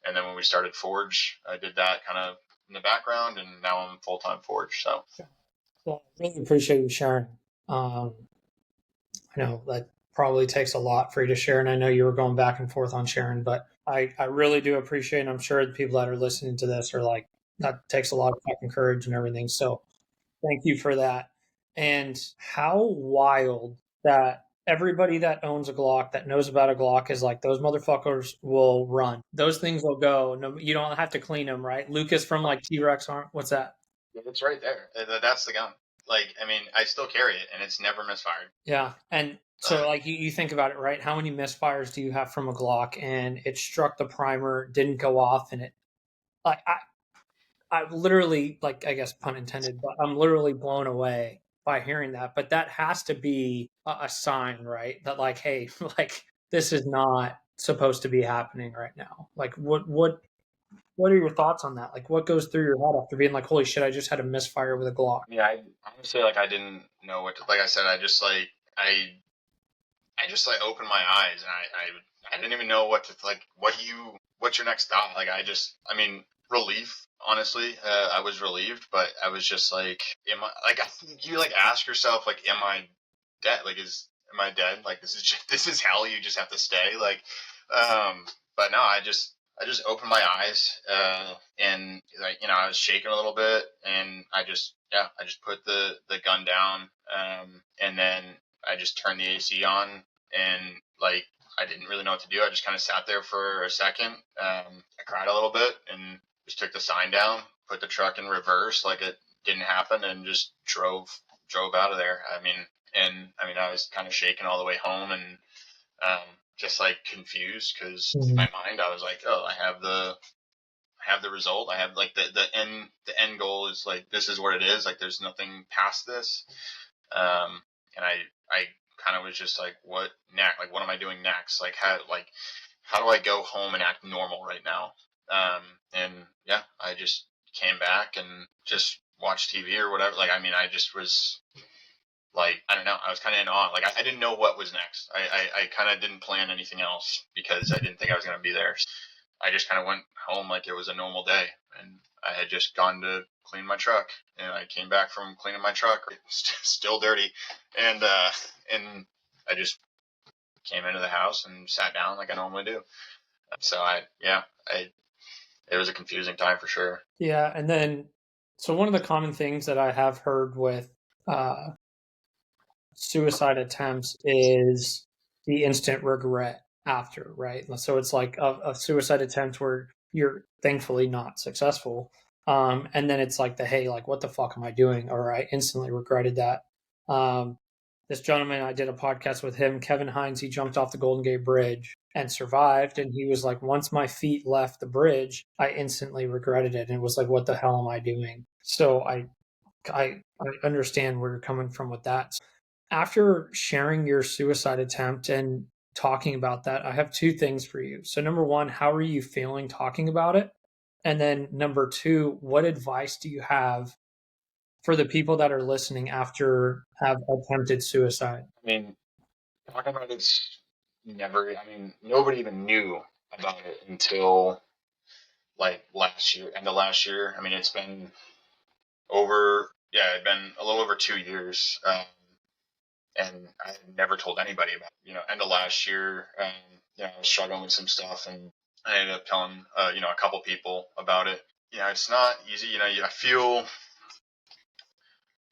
and then when we started Forge, I did that kind of in the background, and now I'm full-time Forge. So, Well, I really appreciate you sharing. Um, I know that probably takes a lot for you to share, and I know you were going back and forth on sharing, but I really do appreciate, and I'm sure the people that are listening to this are like, that takes a lot of fucking courage and everything. So thank you for that. And how wild that everybody that owns a Glock, that knows about a Glock, is like, those motherfuckers will run. Those things will go. No, you don't have to clean them, right? Lucas from like T-Rex aren't. What's that? it's right there. That's the gun. Like, I mean, I still carry it, and it's never misfired. Yeah. And so, like, you think about it, right? How many misfires do you have from a Glock? And it struck the primer, didn't go off, and it, like, I literally, like, I guess pun intended, but I'm literally blown away by hearing that. But that has to be a sign, right? That, like, hey, like, this is not supposed to be happening right now. Like, what are your thoughts on that? Like, what goes through your head after being like, holy shit, I just had a misfire with a Glock? Yeah, I honestly, like, I didn't know what to, like I said, I just like opened my eyes, and I didn't even know what to, like, what's your next thought? Like, I mean, relief, honestly. I was relieved, but I was just like, I think you like ask yourself, like, am I dead? Like, am I dead? Like, this is hell. You just have to stay. Like, but no, I just opened my eyes, and, like, I was shaking a little bit, and I just put the gun down, and then I just turned the AC on, and, like, I didn't really know what to do. I just kind of sat there for a second. I cried a little bit and just took the sign down, put the truck in reverse like it didn't happen, and just drove out of there. I mean, I was kind of shaking all the way home, and just like confused, because in Mhm. my mind I was like, oh, I have the result. I have, like, the end goal is, like, this is what it is. Like, there's nothing past this. And I kind of was just like, what next? Like, what am I doing next? How do I go home and act normal right now? And yeah, I just came back and just watched TV or whatever. Like, I mean, I just was like, I don't know. I was kind of in awe. Like, I didn't know what was next. I kind of didn't plan anything else because I didn't think I was going to be there. I just kind of went home like it was a normal day, and I had just gone to clean my truck, and I came back from cleaning my truck, still dirty, and I just came into the house and sat down like I normally do. So it was a confusing time for sure. Yeah, and then so one of the common things that I have heard with uh, suicide attempts is the instant regret after, right? So it's like a suicide attempt where you're thankfully not successful, and then it's like the, hey, like, what the fuck am I doing? Or I instantly regretted that. Um, this gentleman, I did a podcast with him, Kevin Hines. He jumped off the Golden Gate Bridge and survived, and he was like, once my feet left the bridge, I instantly regretted it, and it was like, what the hell am I doing? So I understand where you're coming from with that. After sharing your suicide attempt and talking about that, I have two things for you. So, number one, how are you feeling talking about it? And then number two, what advice do you have for the people that are listening after have attempted suicide? I mean, talking about it's never. I mean, nobody even knew about it until, like, last year, end of last year. I mean, it's been it'd been a little over 2 years. And I had never told anybody about it. End of last year, I was struggling with some stuff, and I ended up telling, a couple people about it. Yeah, it's not easy. I feel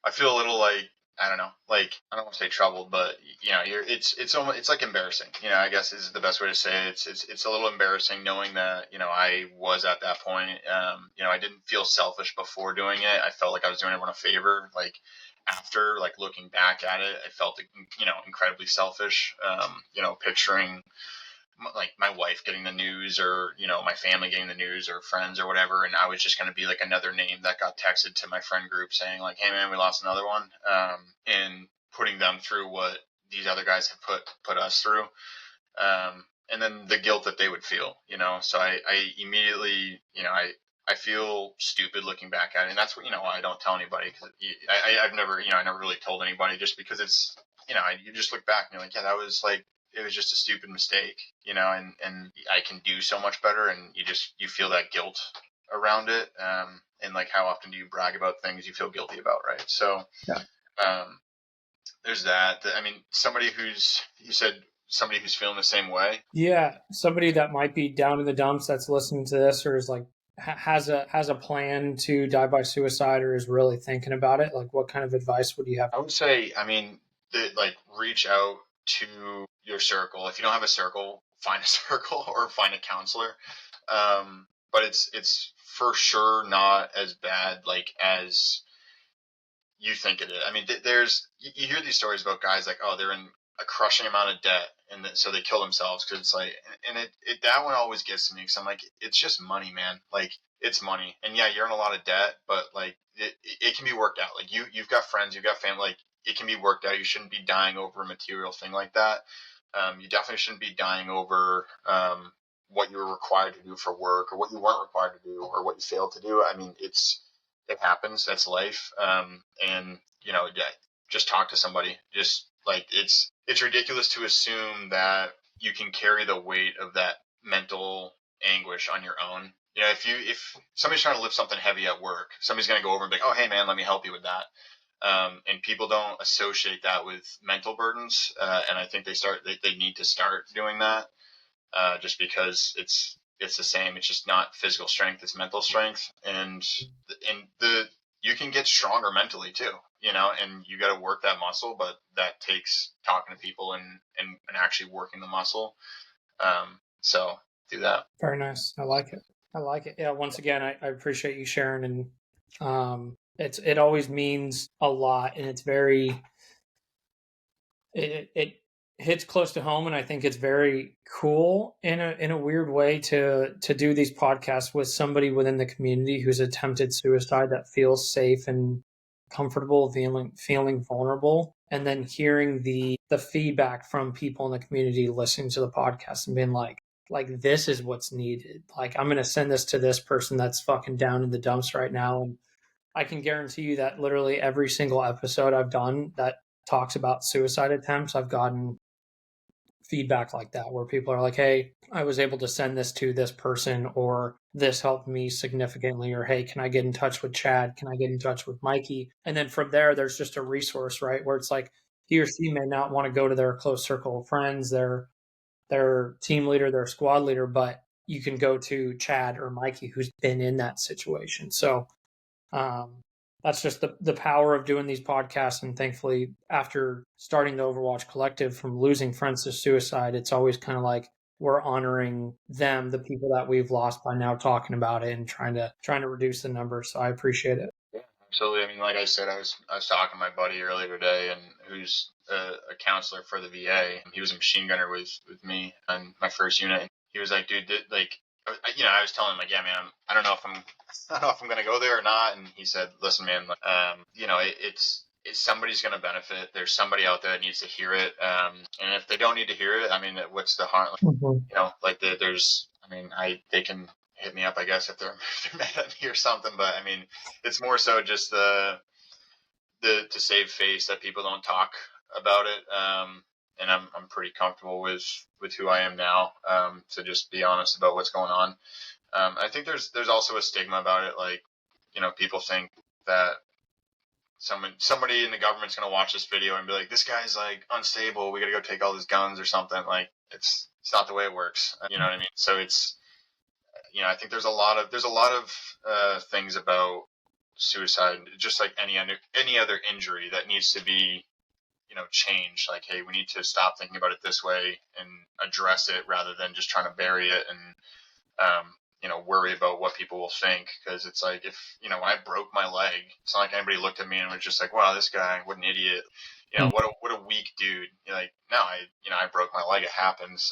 a little like, I don't know, like, I don't want to say troubled, but it's almost, it's like embarrassing, I guess is the best way to say it. It's a little embarrassing knowing that, I was at that point. I didn't feel selfish before doing it. I felt like I was doing everyone a favor. Like after, like looking back at it, I felt, incredibly selfish. Picturing like my wife getting the news, or my family getting the news, or friends or whatever, and I was just going to be like another name that got texted to my friend group saying like, hey man, we lost another one, and putting them through what these other guys have put us through, and then the guilt that they would feel, so I immediately, I feel stupid looking back at it, and that's what, I don't tell anybody, because I've never, I never really told anybody, just because it's, you just look back and you're like, yeah, that was like, it was just a stupid mistake, and I can do so much better, and you feel that guilt around it, and like, how often do you brag about things you feel guilty about, right? So, Yeah. there's that. I mean, you said somebody who's feeling the same way. Yeah, somebody that might be down in the dumps that's listening to this, or is like has a plan to die by suicide, or is really thinking about it. Like, what kind of advice would you have? I would say, I mean, like reach out to your circle. If you don't have a circle, find a circle or find a counselor. But it's for sure not as bad like as you think it is. I mean, you hear these stories about guys like, oh, they're in a crushing amount of debt, and so they kill themselves, because it's like, and that one always gets to me, because I'm like, it's just money, man. Like, it's money, and yeah, you're in a lot of debt, but like it can be worked out. Like, you've got friends, you've got family, like it can be worked out. You shouldn't be dying over a material thing like that. You definitely shouldn't be dying over what you were required to do for work, or what you weren't required to do, or what you failed to do. I mean, it happens. That's life. And yeah, just talk to somebody. Just like, it's ridiculous to assume that you can carry the weight of that mental anguish on your own. If somebody's trying to lift something heavy at work, somebody's going to go over and be like, oh, hey man, let me help you with that. And people don't associate that with mental burdens. And I think they need to start doing that, just because it's the same. It's just not physical strength; it's mental strength, and you can get stronger mentally too. And you got to work that muscle, but that takes talking to people and actually working the muscle. So do that. Very nice. I like it. I like it. Yeah. Once again, I appreciate you sharing, and it always means a lot, and it's very it hits close to home, and I think it's very cool in a weird way to do these podcasts with somebody within the community who's attempted suicide, that feels safe and comfortable, feeling vulnerable, and then hearing the feedback from people in the community listening to the podcast and being like, this is what's needed. Like, I'm going to send this to this person that's fucking down in the dumps right now, and I can guarantee you that literally every single episode I've done that talks about suicide attempts, I've gotten feedback like that, where people are like, hey, I was able to send this to this person, or this helped me significantly, or hey, can I get in touch with Chad? Can I get in touch with Mikey? And then from there, there's just a resource, right? Where it's like, he or she may not want to go to their close circle of friends, their team leader, their squad leader, but you can go to Chad or Mikey who's been in that situation. So um, that's just the power of doing these podcasts. And thankfully, after starting the Overwatch Collective, from losing friends to suicide, it's always kind of like we're honoring them, the people that we've lost, by now talking about it and trying to reduce the numbers. So I appreciate it. Yeah, absolutely. I mean, like I said, I was talking to my buddy earlier today, and who's a counselor for the VA. He was a machine gunner with me on my first unit. He was like, dude, like, I was telling him like, yeah, man, I don't know if I'm gonna go there or not. And he said, listen, man, like, it's somebody's gonna benefit. There's somebody out there that needs to hear it. And if they don't need to hear it, I mean, what's the harm? Mm-hmm. Like there's, I mean, they can hit me up, I guess, if they're mad at me or something. But I mean, it's more so just the to save face that people don't talk about it. And I'm pretty comfortable with who I am now. To just be honest about what's going on. I think there's also a stigma about it. Like, people think that somebody in the government's gonna watch this video and be like, this guy's like unstable. We gotta go take all his guns or something. Like, it's not the way it works. You know what I mean? So I think there's a lot of things about suicide, just like any other injury, that needs to be changed. Like, hey, we need to stop thinking about it this way and address it rather than just trying to bury it and worry about what people will think. Because it's like, if when I broke my leg, it's not like anybody looked at me and was just like, wow, this guy, what an idiot. What a weak dude. Like, no, I broke my leg. It happens.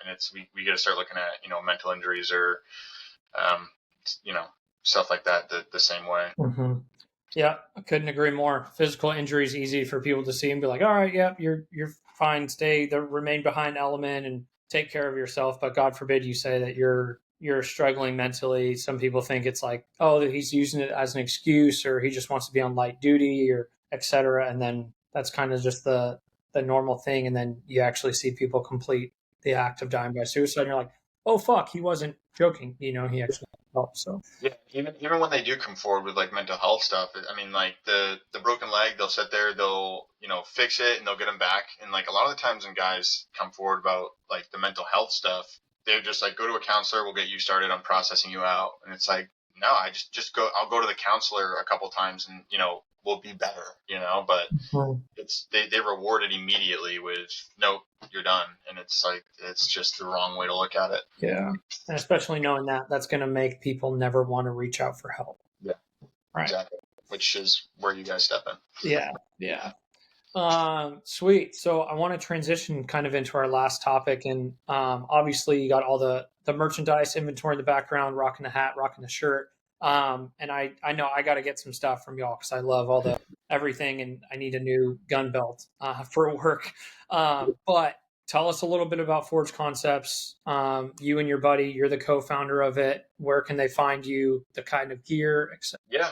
And it's, we got to start looking at, mental injuries or, um, stuff like that the same way. Mm-hmm. Yeah, I couldn't agree more. Physical injury is easy for people to see and be like, all right, yeah, you're fine. Stay the remain behind element and take care of yourself. But God forbid you say that you're struggling mentally. Some people think it's like, oh, that he's using it as an excuse, or he just wants to be on light duty, or etc. And then that's kind of just the normal thing. And then you actually see people complete the act of dying by suicide. And you're like, oh fuck, he wasn't joking. He actually helped. So Yeah, even when they do come forward with like mental health stuff, I mean, like the broken leg, they'll sit there, they'll fix it, and they'll get them back. And like a lot of the times when guys come forward about like the mental health stuff, they're just like, go to a counselor, we'll get you started on processing you out. And it's like, no, I just go, I'll go to the counselor a couple times, and we'll be better. But it's they reward it immediately with, nope, you're done. And it's like, it's just the wrong way to look at it. yeah, and especially knowing that that's going to make people never want to reach out for help. Yeah, Right. exactly. Which is where you guys step in. Yeah, yeah. Sweet. So I want to transition kind of into our last topic, and obviously you got all the merchandise inventory in the background, rocking the hat, rocking the shirt. And I know I got to get some stuff from y'all because I love all the everything, and I need a new gun belt for work. But tell us a little bit about Forge Concepts. You and your buddy, you're the co-founder of it. Where can they find you? The kind of gear, etc. Yeah.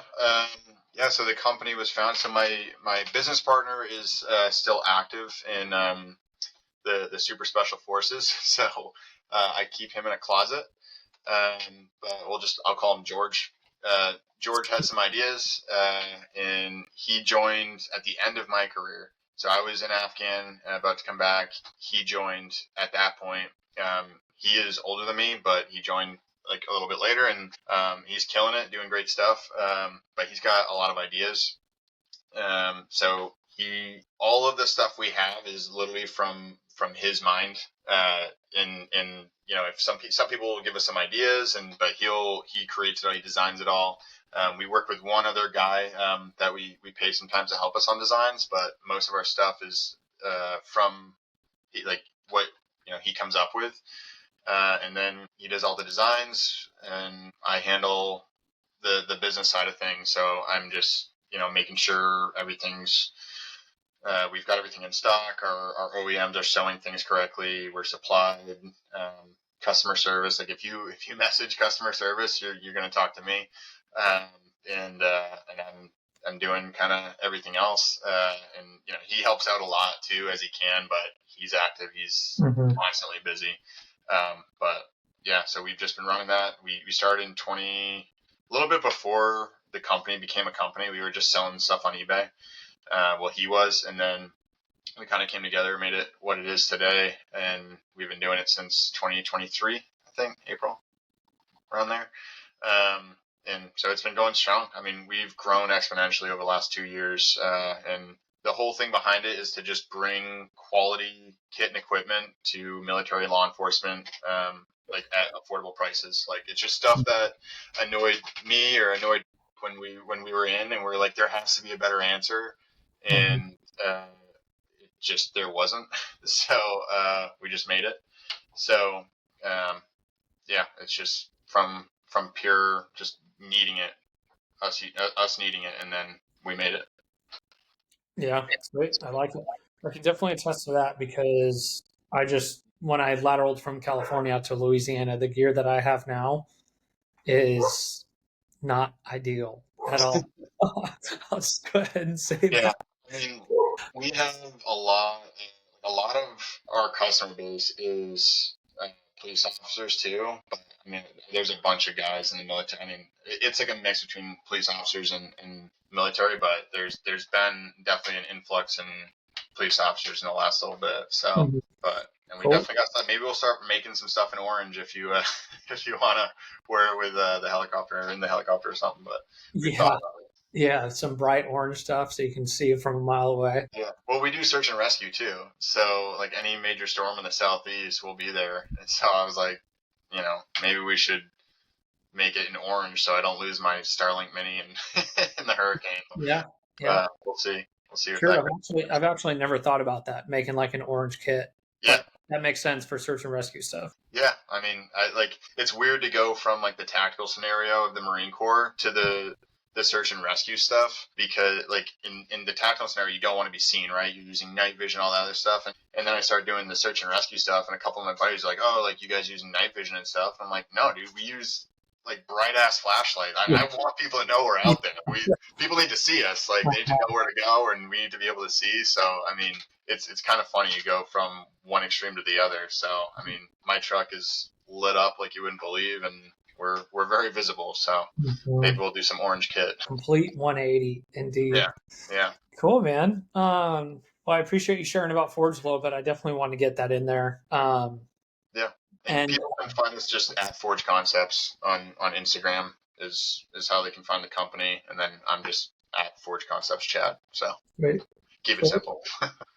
So the company was founded. So my business partner is still active in the super special forces. So I keep him in a closet. But I'll call him George. George had some ideas, and he joined at the end of my career. So I was in Afghan, about to come back. He joined at that point. He is older than me, but he joined like a little bit later, and he's killing it, doing great stuff. But he's got a lot of ideas. So all of the stuff we have is literally from his mind. And if some people will give us some ideas, but he creates it all, he designs it all. We work with one other guy that we pay sometimes to help us on designs, but most of our stuff is from what he comes up with, and then he does all the designs, and I handle the business side of things. So I'm just making sure we've got everything in stock. Our OEMs are selling things correctly. We're supplied. Customer service. Like if you message customer service, you're going to talk to me. And I'm doing kind of everything else. And he helps out a lot too as he can, but he's active. He's constantly busy. But yeah, so we've just been running that. We started in a little bit before the company became a company. We were just selling stuff on eBay. He was, and then we kind of came together, made it what it is today, and we've been doing it since 2023, I think, April, around there. And so it's been going strong. I mean, we've grown exponentially over the last 2 years, and the whole thing behind it is to just bring quality kit and equipment to military and law enforcement, like at affordable prices. Like, it's just stuff that annoyed me or annoyed when we were in, and we're like, there has to be a better answer. And there wasn't. So we just made it. So yeah, it's just from pure just needing it, us needing it, and then we made it. Yeah, sweet. I like it. I can definitely attest to that because when I lateraled from California to Louisiana, the gear that I have now is not ideal at all. I'll just go ahead and say Yeah, that. I mean, we have a lot. A lot of our customer base is police officers too, but I mean, there's a bunch of guys in the military. I mean, it's like a mix between police officers and military, but there's been definitely an influx in, police officers. And, I mean, there's a bunch of guys in the military. I mean, it's like a mix between police officers and military, but there's been definitely an influx in, police officers. And, I mean, there's been definitely an influx in police officers in the last little bit. So, Mhm. and we Cool. definitely got stuff. Maybe we'll start making some stuff in orange if you if you want to wear it with the helicopter or in the helicopter or something. But we've thought Yeah. about it. Yeah. Some bright orange stuff so you can see it from a mile away. Yeah. Well, we do search and rescue too. So like any major storm in the southeast, we'll be there. And so I was like, maybe we should make it in orange so I don't lose my Starlink Mini in, in the hurricane. Yeah. Yeah. We'll see. We'll see what Sure. that I've goes. actually never thought about that, making like an orange kit, Yeah. but that makes sense for search and rescue stuff. Yeah. I mean, it's weird to go from like the tactical scenario of the Marine Corps to the search and rescue stuff because like in the tactical scenario you don't want to be seen, right? You're using night vision, all that other stuff, and then I started doing the search and rescue stuff, and a couple of my buddies are like, oh, like you guys using night vision and stuff. I'm like, no, dude, we use like bright ass flashlight. Yeah. I want people to know we're out there. People need to see us. Like they need to know where to go, and we need to be able to see. So I mean, it's kind of funny. You go from one extreme to the other. So I mean, my truck is lit up like you wouldn't believe, and we're very visible. So maybe we'll do some orange kit. Complete 180, indeed. Yeah, yeah, Cool, man. Well, I appreciate you sharing about Forge a little bit. I definitely want to get that in there. yeah. And And people can find us just at Forge Concepts on Instagram is how they can find the company, and then I'm just at Forge Concepts Chat. So right. keep it simple.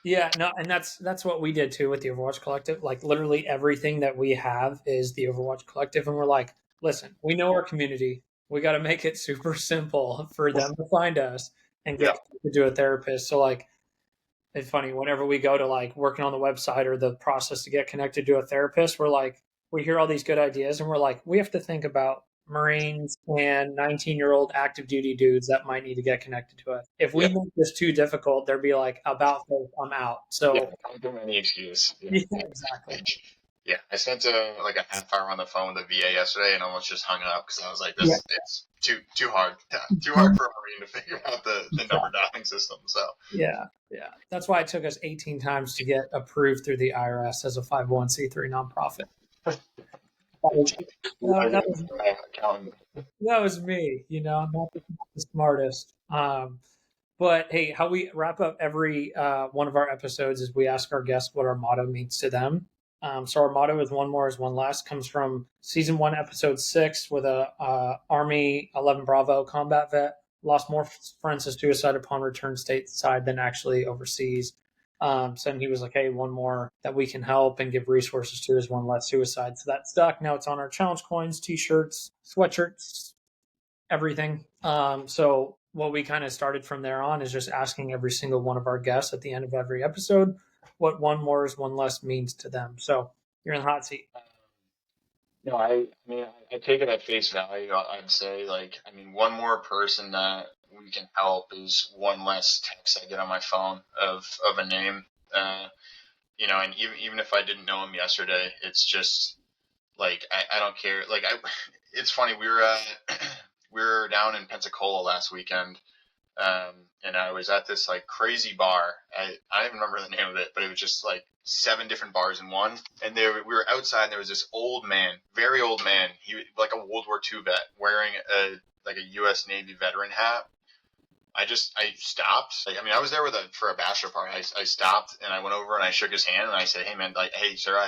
Yeah, no, and that's what we did too with the Overwatch Collective. Like literally everything that we have is the Overwatch Collective, and we're like, listen, we know our community. We got to make it super simple for them to find us and Yeah, get to do a therapist. So like, it's funny whenever we go to like working on the website or the process to get connected to a therapist, we're like, we hear all these good ideas, and we're like, we have to think about Marines and 19-year-old active duty dudes that might need to get connected to us. If we yeah, make this too difficult, they'll be like, about face, I'm out. yeah. So, Don't give them any excuse. Yeah. yeah, exactly. Yeah, I spent like a half hour on the phone with the VA yesterday and almost just hung up because I was like, Yeah. "This it's too hard, too hard for a Marine to figure out the number dialing system." So Yeah. Yeah. That's why it took us 18 times to get approved through the IRS as a 501c3 nonprofit. That was accountant. that was me, I'm not the smartest. But hey, how we wrap up every one of our episodes is we ask our guests what our motto means to them. So our motto is "One more is one less." Comes from season 1, episode 6, with a Army 11 Bravo combat vet lost more friends to suicide upon return stateside than actually overseas. So he was like, "Hey, one more that we can help and give resources to is one less suicide." So that stuck. Now it's on our challenge coins, t-shirts, sweatshirts, everything. So what we kind of started from there on is just asking every single one of our guests at the end of every episode what one more is one less means to them. So you're in the hot seat. No, I mean, I take it at face value. I'd say, like, I mean, one more person that we can help is one less text I get on my phone of a name. And even if I didn't know him yesterday, it's just like I don't care. Like it's funny. We were we were down in Pensacola last weekend, and I was at this like crazy bar. I don't even remember the name of it, but it was just like 7 different bars in one. And we were outside, and there was this old man, very old man. He like a World War II vet, wearing a U.S. Navy veteran hat. I stopped. Like, I mean, I was there for a bachelor party. I stopped and I went over and I shook his hand and I said, "Hey man, like, hey sir,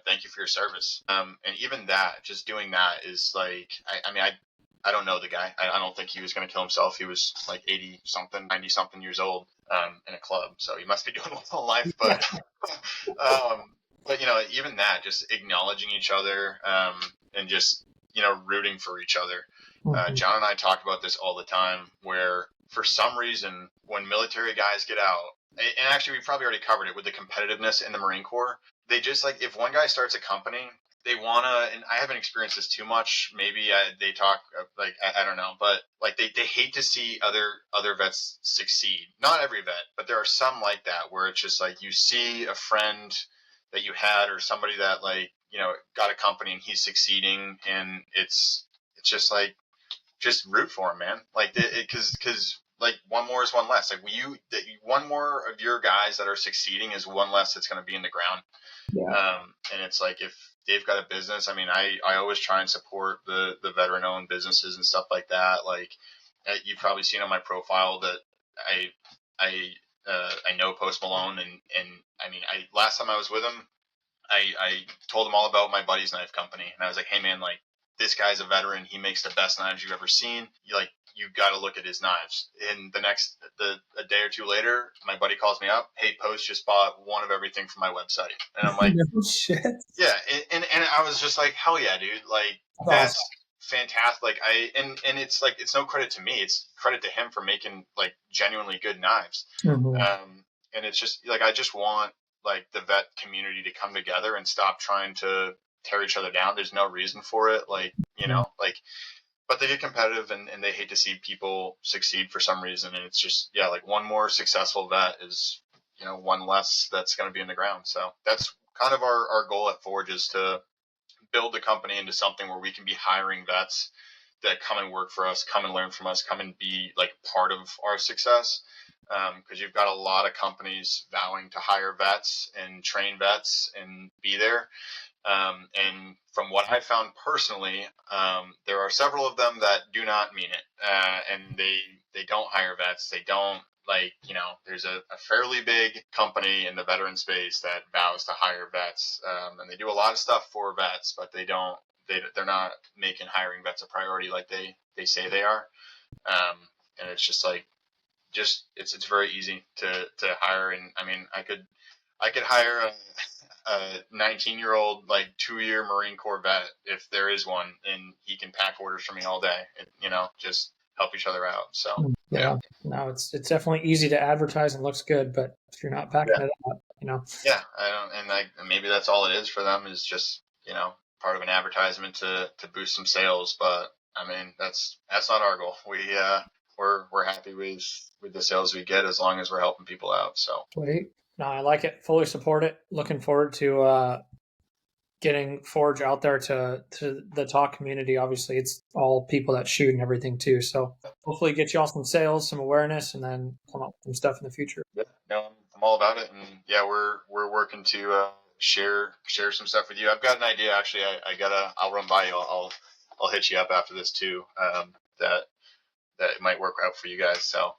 thank you for your service." And even that, just doing that is like, I mean, I don't know the guy. I don't think he was going to kill himself. He was like 80 something, 90 something years old, in a club. So he must be doing well in life. But even that, just acknowledging each other, and just, rooting for each other. John and I talk about this all the time, where for some reason, when military guys get out, and actually we probably already covered it with the competitiveness in the Marine Corps, they just like, if one guy starts a company, they want to, and I haven't experienced this too much, maybe they talk, like, I don't know, but like they hate to see other vets succeed. Not every vet, but there are some like that, where it's just like, you see a friend that you had or somebody that, like, got a company and he's succeeding, and it's just like, just root for him, man. Like, because like one more is one less. Like, one more of your guys that are succeeding is one less that's going to be in the ground. Yeah. And it's like, if they've got a business, I mean, I always try and support the veteran owned businesses and stuff like that. Like, you've probably seen on my profile that I I know Post Malone, and I mean, last time I was with him, I told him all about my buddy's knife company, and I was like, hey man, like this guy's a veteran. He makes the best knives you've ever seen. You got to look at his knives. And a day or two later, my buddy calls me up. Hey, Post just bought one of everything from my website, and I'm like, No shit. yeah, and I was just like, hell yeah, dude, like that's fantastic. Like and it's like it's no credit to me. It's credit to him for making like genuinely good knives. And it's just like I just want like the vet community to come together and stop trying to tear each other down. There's no reason for it. Like, like, but they get competitive and they hate to see people succeed for some reason. And it's just, yeah, like one more successful vet is, one less that's going to be in the ground. So that's kind of our goal at Forge is to build the company into something where we can be hiring vets that come and work for us, come and learn from us, come and be like part of our success. Because you've got a lot of companies vowing to hire vets and train vets and be there. And from what I found personally, there are several of them that do not mean it. And they don't hire vets. They don't there's a fairly big company in the veteran space that vows to hire vets. And they do a lot of stuff for vets, but they're not making hiring vets a priority like they say they are. And it's just like, it's very easy to hire. And I mean, I could hire a 19-year-old like 2-year Marine Corps vet if there is one, and he can pack orders for me all day and just help each other out. So yeah. No, it's definitely easy to advertise and looks good, but if you're not backing it up, yeah, and maybe that's all it is for them, is just part of an advertisement to boost some sales. But I mean, that's not our goal. We're happy with the sales we get as long as we're helping people out. So sweet. No, I like it. Fully support it. Looking forward to getting Forge out there to the T.O.C community. Obviously, it's all people that shoot and everything too. So hopefully, get you all some sales, some awareness, and then come up with some stuff in the future. Yeah, no, I'm all about it, and yeah, we're working to share some stuff with you. I've got an idea actually. I'll run by you. I'll hit you up after this too. That it might work out for you guys. So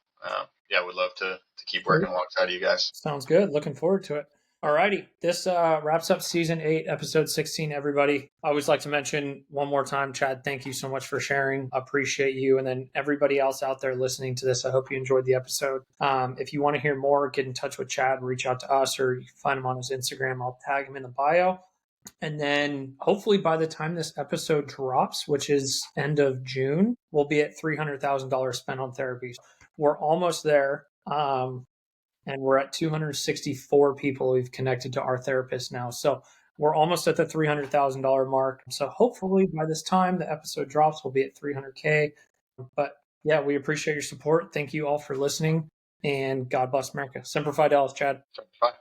yeah, would love to keep working alongside you guys. Sounds good. Looking forward to it. Alrighty, this wraps up season 8, episode 16. Everybody, I always like to mention one more time, Chad, thank you so much for sharing. Appreciate you, and then everybody else out there listening to this. I hope you enjoyed the episode. If you want to hear more, get in touch with Chad, reach out to us, or you can find him on his Instagram. I'll tag him in the bio. And then hopefully by the time this episode drops, which is end of June, we'll be at $300,000 spent on therapies. We're almost there. And we're at 264 people we've connected to our therapist now. So we're almost at the $300,000 mark. So hopefully by this time the episode drops, we'll be at 300K. But yeah, we appreciate your support. Thank you all for listening, and God bless America. Semper Fidelis, Chad. Bye.